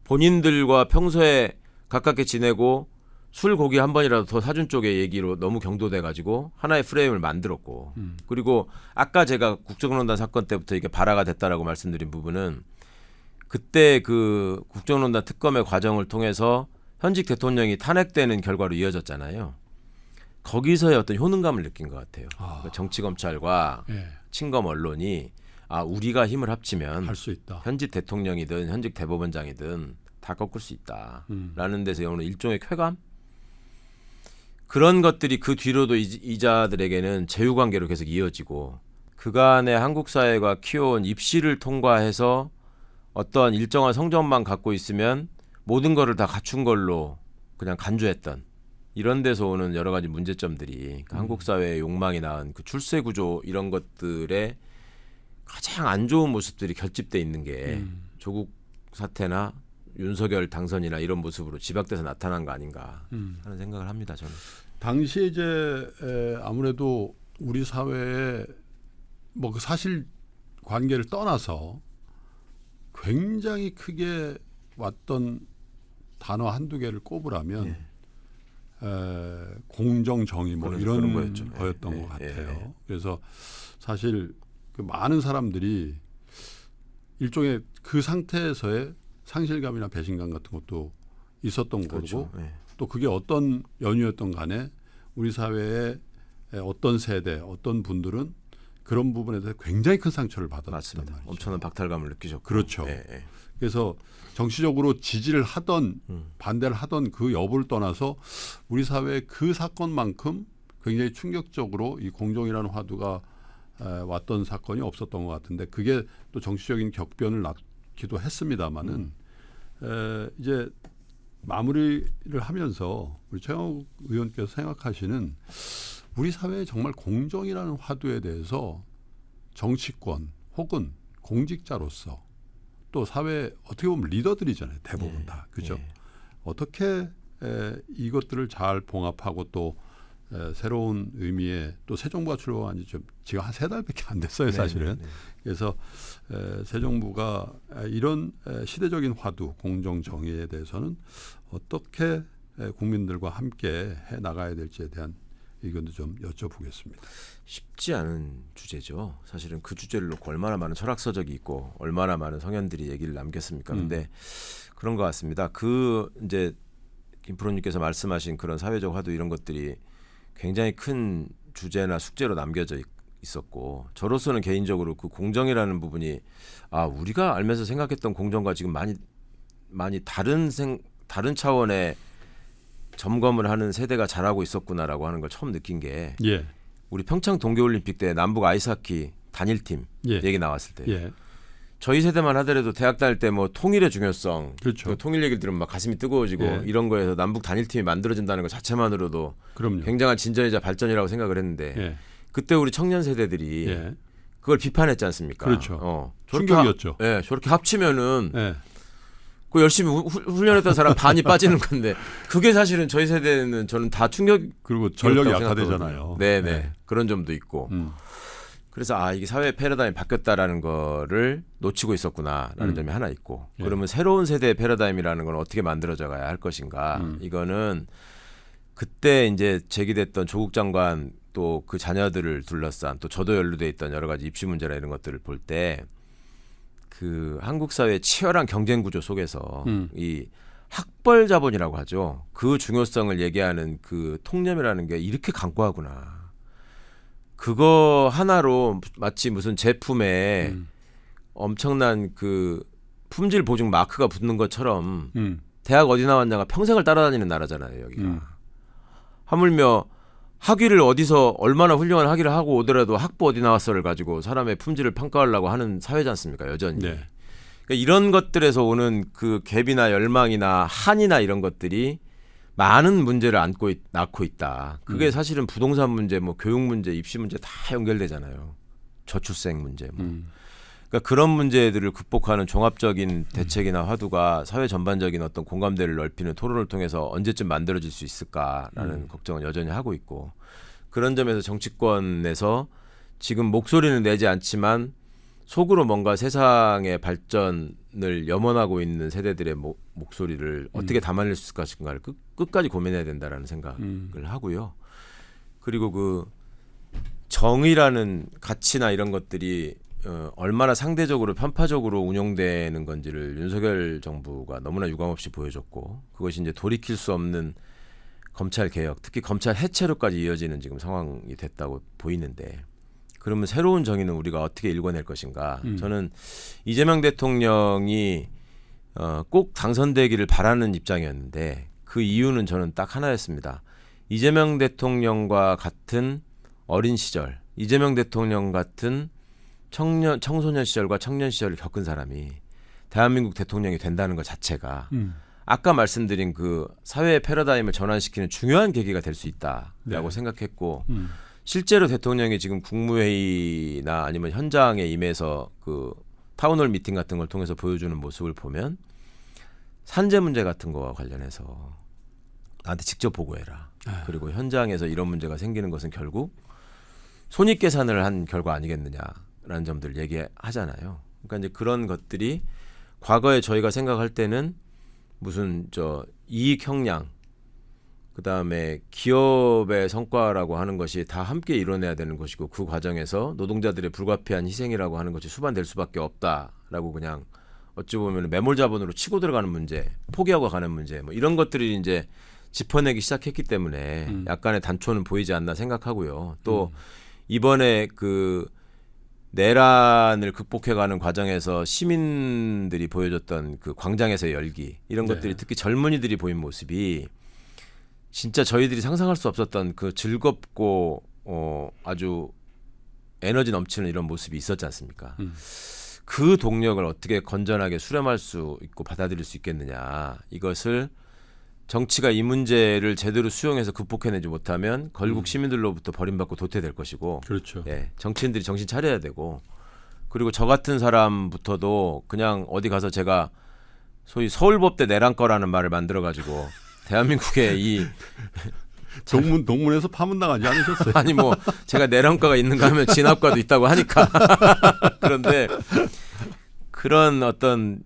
본인들과 평소에 가깝게 지내고 술 고기 한 번이라도 더 사준 쪽의 얘기로 너무 경도돼 가지고 하나의 프레임을 만들었고, 그리고 아까 제가 국정농단 사건 때부터 이게 발화가 됐다라고 말씀드린 부분은 그때 그 국정농단 특검의 과정을 통해서 현직 대통령이 탄핵되는 결과로 이어졌잖아요. 거기서의 어떤 효능감을 느낀 것 같아요. 그러니까 정치 검찰과 예. 친검 언론이 우리가 힘을 합치면 할 수 있다. 현직 대통령이든 현직 대법원장이든 다 꺾을 수 있다라는 데서 오는 일종의 쾌감? 그런 것들이 그 뒤로도 이자들에게는 제휴관계로 계속 이어지고, 그간의 한국 사회가 키워온 입시를 통과해서 어떠한 일정한 성적만 갖고 있으면 모든 거를 다 갖춘 걸로 그냥 간주했던, 이런 데서 오는 여러 가지 문제점들이 한국 사회의 욕망이 낳은 그 출세 구조, 이런 것들의 가장 안 좋은 모습들이 결집돼 있는 게 조국 사태나 윤석열 당선이나 이런 모습으로 집약돼서 나타난 거 아닌가 하는 생각을 합니다. 저는. 당시에 이제 아무래도 우리 사회에 뭐 그 사실 관계를 떠나서 굉장히 크게 왔던 단어 한두 개를 꼽으라면 공정 정의 뭐 이런 거였던 것 같아요. 그래서 사실 그 많은 사람들이 일종의 그 상태에서의 상실감이나 배신감 같은 것도 있었던 거고, 또 그게 어떤 연유였던 간에 우리 사회의 어떤 세대, 어떤 분들은 그런 부분에 대해서 굉장히 큰 상처를 받았단 말이죠. 엄청난 박탈감을 느끼셨고. 그렇죠. 그래서 정치적으로 지지를 하던 반대를 하던 그 여부를 떠나서 우리 사회의 그 사건만큼 굉장히 충격적으로 이 공정이라는 화두가 왔던 사건이 없었던 것 같은데, 그게 또 정치적인 격변을 낳기도 했습니다마는 이제 마무리를 하면서 우리 최영욱 의원께서 생각하시는 우리 사회의 정말 공정이라는 화두에 대해서 정치권 혹은 공직자로서 또 사회 어떻게 보면 리더들이잖아요. 대부분 다. 그죠? 어떻게 이것들을 잘 봉합하고 또 새로운 의미의 또 새 정부가 출범한 지 지금 한 3달밖에 안 됐어요, 사실은. 그래서 새 정부가 이런 시대적인 화두, 공정 정의에 대해서는 어떻게 국민들과 함께 해 나가야 될지에 대한 의견도 좀 여쭤보겠습니다. 쉽지 않은 주제죠. 사실은 그 주제를 놓고 얼마나 많은 철학서적이 있고 얼마나 많은 성현들이 얘기를 남겼습니까? 근데 그런 것 같습니다. 그 이제 김 프로님께서 말씀하신 그런 사회적 화두 이런 것들이 굉장히 큰 주제나 숙제로 남겨져 있었고, 저로서는 개인적으로 그 공정이라는 부분이 우리가 알면서 생각했던 공정과 지금 많이 다른 차원의 점검을 하는 세대가 자라고 있었구나라고 하는 걸 처음 느낀 게, 우리 평창 동계올림픽 때 남북 아이스하키 단일팀 얘기 나왔을 때 저희 세대만 하더라도 대학 다닐 때 뭐 통일의 중요성, 그렇죠. 그 통일 얘기를 들으면 막 가슴이 뜨거워지고 예. 이런 거에서 남북 단일팀이 만들어진다는 것 자체만으로도 그럼요. 굉장한 진전이자 발전이라고 생각을 했는데 예. 그때 우리 청년 세대들이 예. 그걸 비판했지 않습니까? 그렇죠. 저렇게 충격이었죠. 예, 저렇게 합치면은 예. 그 열심히 훈련했던 사람 반이 빠지는 건데 그게 사실은 저희 세대는 저는 다 충격. 그리고 전력이 생각하거든요. 약화되잖아요. 네네 예. 그런 점도 있고. 그래서 이게 사회 패러다임이 바뀌었다라는 거를 놓치고 있었구나라는 점이 하나 있고 예. 그러면 새로운 세대의 패러다임이라는 건 어떻게 만들어져 가야 할 것인가 이거는 그때 이제 제기됐던 조국 장관 또 그 자녀들을 둘러싼 또 저도 연루돼 있던 여러 가지 입시 문제나 이런 것들을 볼 때 그 한국 사회의 치열한 경쟁 구조 속에서 이 학벌 자본이라고 하죠. 그 중요성을 얘기하는 그 통념이라는 게 이렇게 강고하구나. 그거 하나로 마치 무슨 제품에 엄청난 그 품질 보증 마크가 붙는 것처럼 대학 어디 나왔냐가 평생을 따라다니는 나라잖아요, 여기가. 하물며 학위를 어디서 얼마나 훌륭한 학위를 하고 오더라도 학부 어디 나왔어를 가지고 사람의 품질을 평가하려고 하는 사회지 않습니까, 여전히. 네. 그러니까 이런 것들에서 오는 그 갭이나 열망이나 한이나 이런 것들이 많은 문제를 낳고 있다. 그게 사실은 부동산 문제, 뭐 교육 문제, 입시 문제 다 연결되잖아요. 저출생 문제. 뭐. 그러니까 그런 문제들을 극복하는 종합적인 대책이나 화두가 사회 전반적인 어떤 공감대를 넓히는 토론을 통해서 언제쯤 만들어질 수 있을까라는 걱정은 여전히 하고 있고 그런 점에서 정치권에서 지금 목소리는 내지 않지만 속으로 뭔가 세상의 발전을 염원하고 있는 세대들의 목소리를 어떻게 담아낼 수 있을 것인가를 끝까지 고민해야 된다라는 생각을 하고요. 그리고 그 정의라는 가치나 이런 것들이 얼마나 상대적으로 편파적으로 운영되는 건지를 윤석열 정부가 너무나 유감없이 보여줬고 그것이 이제 돌이킬 수 없는 검찰 개혁, 특히 검찰 해체로까지 이어지는 지금 상황이 됐다고 보이는데 그러면 새로운 정의는 우리가 어떻게 일궈낼 것인가? 저는 이재명 대통령이 꼭 당선되기를 바라는 입장이었는데 그 이유는 저는 딱 하나였습니다. 이재명 대통령과 같은 어린 시절, 이재명 대통령 같은 청소년 시절과 청년 시절을 겪은 사람이 대한민국 대통령이 된다는 것 자체가 아까 말씀드린 그 사회의 패러다임을 전환시키는 중요한 계기가 될 수 있다라고 네. 생각했고 실제로 대통령이 지금 국무회의나 아니면 현장에 임해서 그 타운홀 미팅 같은 걸 통해서 보여주는 모습을 보면 산재 문제 같은 거와 관련해서 나한테 직접 보고해라. 그리고 현장에서 이런 문제가 생기는 것은 결국 손익계산을 한 결과 아니겠느냐라는 점들을 얘기하잖아요. 그러니까 이제 그런 것들이 과거에 저희가 생각할 때는 무슨 이익 형량 그다음에 기업의 성과라고 하는 것이 다 함께 이뤄내야 되는 것이고 그 과정에서 노동자들의 불가피한 희생이라고 하는 것이 수반될 수밖에 없다라고 그냥 어찌 보면 매몰 자본으로 치고 들어가는 문제, 포기하고 가는 문제 뭐 이런 것들이 이제 짚어내기 시작했기 때문에 약간의 단초는 보이지 않나 생각하고요. 또 이번에 그 내란을 극복해가는 과정에서 시민들이 보여줬던 그 광장에서의 열기 이런 것들이 특히 젊은이들이 보인 모습이 진짜 저희들이 상상할 수 없었던 그 즐겁고 아주 에너지 넘치는 이런 모습이 있었지 않습니까? 그 동력을 어떻게 건전하게 수렴할 수 있고 받아들일 수 있겠느냐. 이것을 정치가 이 문제를 제대로 수용해서 극복해내지 못하면 결국 시민들로부터 버림받고 도태될 것이고 그렇죠. 예, 정치인들이 정신 차려야 되고 그리고 저 같은 사람부터도 그냥 어디 가서 제가 소위 서울법대 내란거라는 말을 만들어가지고 대한민국의 이 동문에서 파문 나가지 않으셨어요? 아니 뭐 제가 내란과가 있는가 하면 진압과도 있다고 하니까 그런데 그런 어떤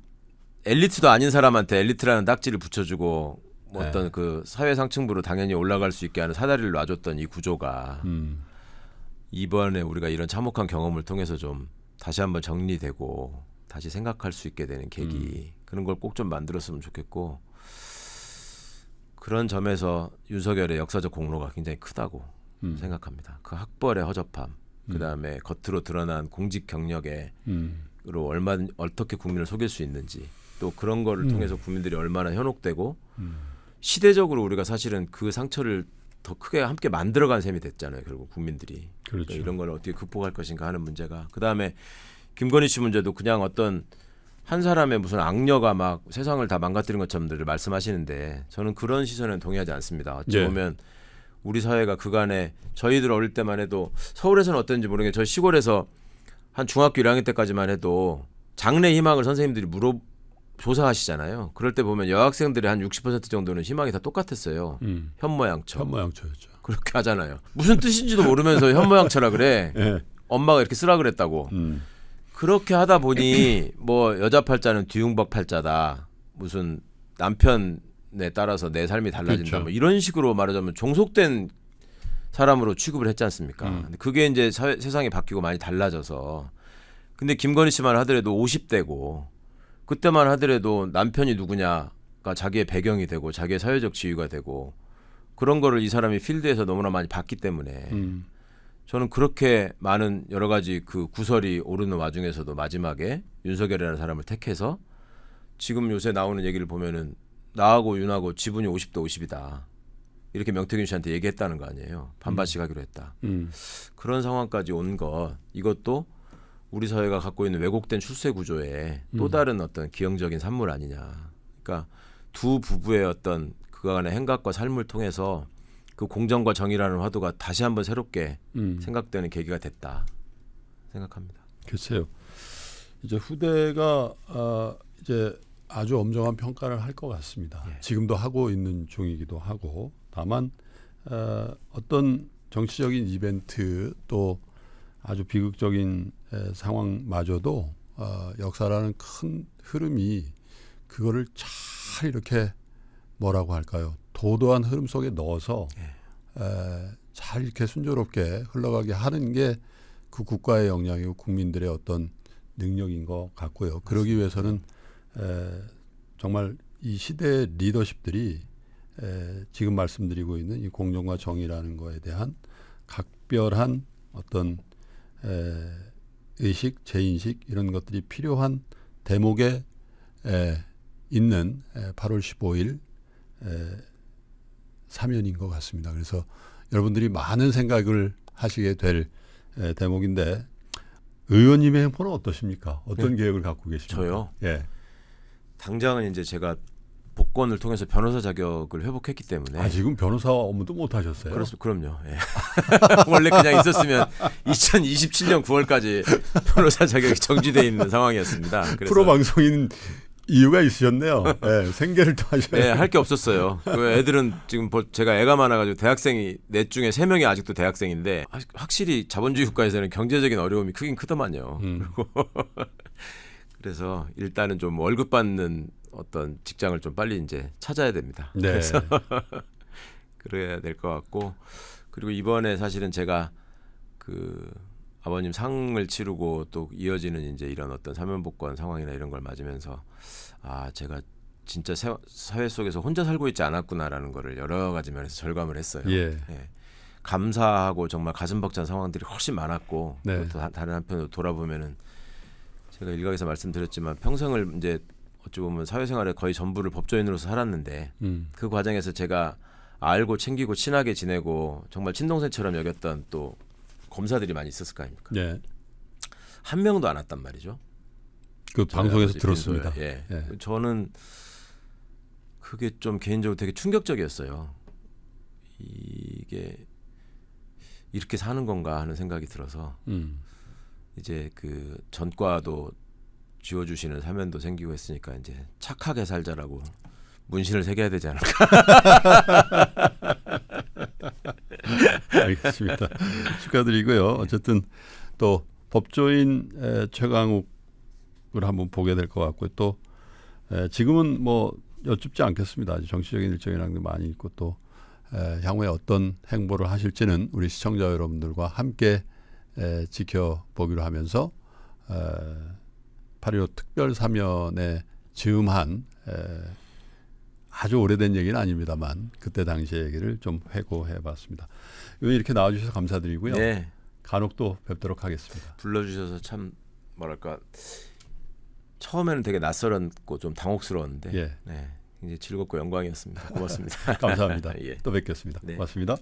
엘리트도 아닌 사람한테 엘리트라는 딱지를 붙여주고 뭐 어떤 그 사회 상층부로 당연히 올라갈 수 있게 하는 사다리를 놔줬던 이 구조가 이번에 우리가 이런 참혹한 경험을 통해서 좀 다시 한번 정리되고 다시 생각할 수 있게 되는 계기 그런 걸 꼭 좀 만들었으면 좋겠고 그런 점에서 윤석열의 역사적 공로가 굉장히 크다고 생각합니다. 그 학벌의 허접함, 그 다음에 겉으로 드러난 공직 경력으로 어떻게 국민을 속일 수 있는지, 또 그런 거를 통해서 국민들이 얼마나 현혹되고 시대적으로 우리가 사실은 그 상처를 더 크게 함께 만들어간 셈이 됐잖아요. 결국 국민들이 그렇죠. 그러니까 이런 걸 어떻게 극복할 것인가 하는 문제가 그 다음에 김건희 씨 문제도 그냥 어떤 한 사람의 무슨 악녀가 막 세상을 다 망가뜨린 것처럼들 말씀하시는데 저는 그런 시선에는 동의하지 않습니다. 어찌 예. 보면 우리 사회가 그간에 저희들 어릴 때만 해도 서울에서는 어땠는지 모르겠는데 저 시골에서 한 중학교 1학년 때까지만 해도 장래 희망을 선생님들이 조사하시잖아요. 그럴 때 보면 여학생들의 한 60% 정도는 희망이 다 똑같았어요. 현모양처. 현모양처였죠. 그렇게 하잖아요. 무슨 뜻인지도 모르면서 현모양처라 그래. 예. 엄마가 이렇게 쓰라 그랬다고. 그렇게 하다 보니 뭐 여자 팔자는 뒤웅박 팔자다. 무슨 남편에 따라서 내 삶이 달라진다. 그렇죠. 뭐 이런 식으로 말하자면 종속된 사람으로 취급을 했지 않습니까? 근데 그게 이제 세상이 바뀌고 많이 달라져서. 근데 김건희 씨만 하더라도 50대고 그때만 하더라도 남편이 누구냐가 자기의 배경이 되고 자기의 사회적 지위가 되고 그런 거를 이 사람이 필드에서 너무나 많이 봤기 때문에 저는 그렇게 많은 여러 가지 그 구설이 오르는 와중에서도 마지막에 윤석열이라는 사람을 택해서 지금 요새 나오는 얘기를 보면은 나하고 윤하고 지분이 50대 50이다. 이렇게 명태균 씨한테 얘기했다는 거 아니에요. 반반씩 하기로 했다. 그런 상황까지 온 것 이것도 우리 사회가 갖고 있는 왜곡된 출세 구조에 또 다른 어떤 기형적인 산물 아니냐. 그러니까 두 부부의 어떤 그간의 행각과 삶을 통해서 그 공정과 정의라는 화두가 다시 한번 새롭게 생각되는 계기가 됐다 생각합니다. 글쎄요. 이제 후대가 이제 아주 엄정한 평가를 할 것 같습니다. 예. 지금도 하고 있는 중이기도 하고 다만 어떤 정치적인 이벤트 또 아주 비극적인 상황마저도 역사라는 큰 흐름이 그거를 잘 이렇게 뭐라고 할까요? 도도한 흐름 속에 넣어서 잘 이렇게 순조롭게 흘러가게 하는 게 그 국가의 역량이고 국민들의 어떤 능력인 것 같고요. 그러기 위해서는 정말 이 시대의 리더십들이 지금 말씀드리고 있는 이 공정과 정의라는 거에 대한 각별한 어떤 의식, 재인식 이런 것들이 필요한 대목에 있는 8월 15일 사면인 것 같습니다. 그래서 여러분들이 많은 생각을 하시게 될 대목인데 의원님의 행보는 어떠십니까? 어떤 계획을 갖고 계십니까? 저요? 예. 당장은 이제 제가 복권을 통해서 변호사 자격을 회복했기 때문에 지금 변호사 업무도 못 하셨어요? 그럼요. 예. 원래 그냥 있었으면 2027년 9월까지 변호사 자격이 정지돼 있는 상황이었습니다. 그래서 프로 방송인 이유가 있으셨네요. 네, 생계를 또 하셔야 네, 할 게 없었어요. 그 애들은 지금 제가 애가 많아가지고 대학생이 넷 중에 3명이 아직도 대학생인데 확실히 자본주의 국가에서는 경제적인 어려움이 크긴 크더만요. 그리고 그래서 일단은 좀 월급 받는 어떤 직장을 좀 빨리 이제 찾아야 됩니다. 네. 그래서 그래야 될 것 같고 그리고 이번에 사실은 제가 그 아버님 상을 치르고 또 이어지는 이제 이런 어떤 사면복권 상황이나 이런 걸 맞으면서 제가 진짜 사회 속에서 혼자 살고 있지 않았구나라는 거를 여러 가지 면에서 절감을 했어요. 예. 예. 감사하고 정말 가슴 벅찬 상황들이 훨씬 많았고 네. 또 다른 한편으로 돌아보면은 제가 일각에서 말씀드렸지만 평생을 이제 어찌 보면 사회생활의 거의 전부를 법조인으로서 살았는데 그 과정에서 제가 알고 챙기고 친하게 지내고 정말 친동생처럼 여겼던 또 검사들이 많이 있었을 거 아닙니까? 네. 한 명도 안 왔단 말이죠. 그 방송에서 들었습니다. 예. 예. 저는 그게 좀 개인적으로 되게 충격적이었어요. 이게 이렇게 사는 건가 하는 생각이 들어서 이제 그 전과도 지워주시는 사면도 생기고 했으니까 이제 착하게 살자라고 문신을 새겨야 되지 않을까. 알겠습니다. 축하드리고요. 어쨌든 또 법조인 최강욱을 한번 보게 될 것 같고 또 지금은 뭐 여쭙지 않겠습니다. 아주 정치적인 일정이라는 게 많이 있고 또 향후에 어떤 행보를 하실지는 우리 시청자 여러분들과 함께 지켜보기로 하면서 8.15 특별 사면에 즈음한 아주 오래된 얘기는 아닙니다만 그때 당시의 얘기를 좀 회고해봤습니다. 이렇게 나와주셔서 감사드리고요. 네. 간혹 또 뵙도록 하겠습니다. 불러주셔서 참 뭐랄까 처음에는 되게 낯설었고 좀 당혹스러웠는데 예. 네, 굉장히 즐겁고 영광이었습니다. 고맙습니다. 감사합니다. 예. 또 뵙겠습니다. 네. 고맙습니다.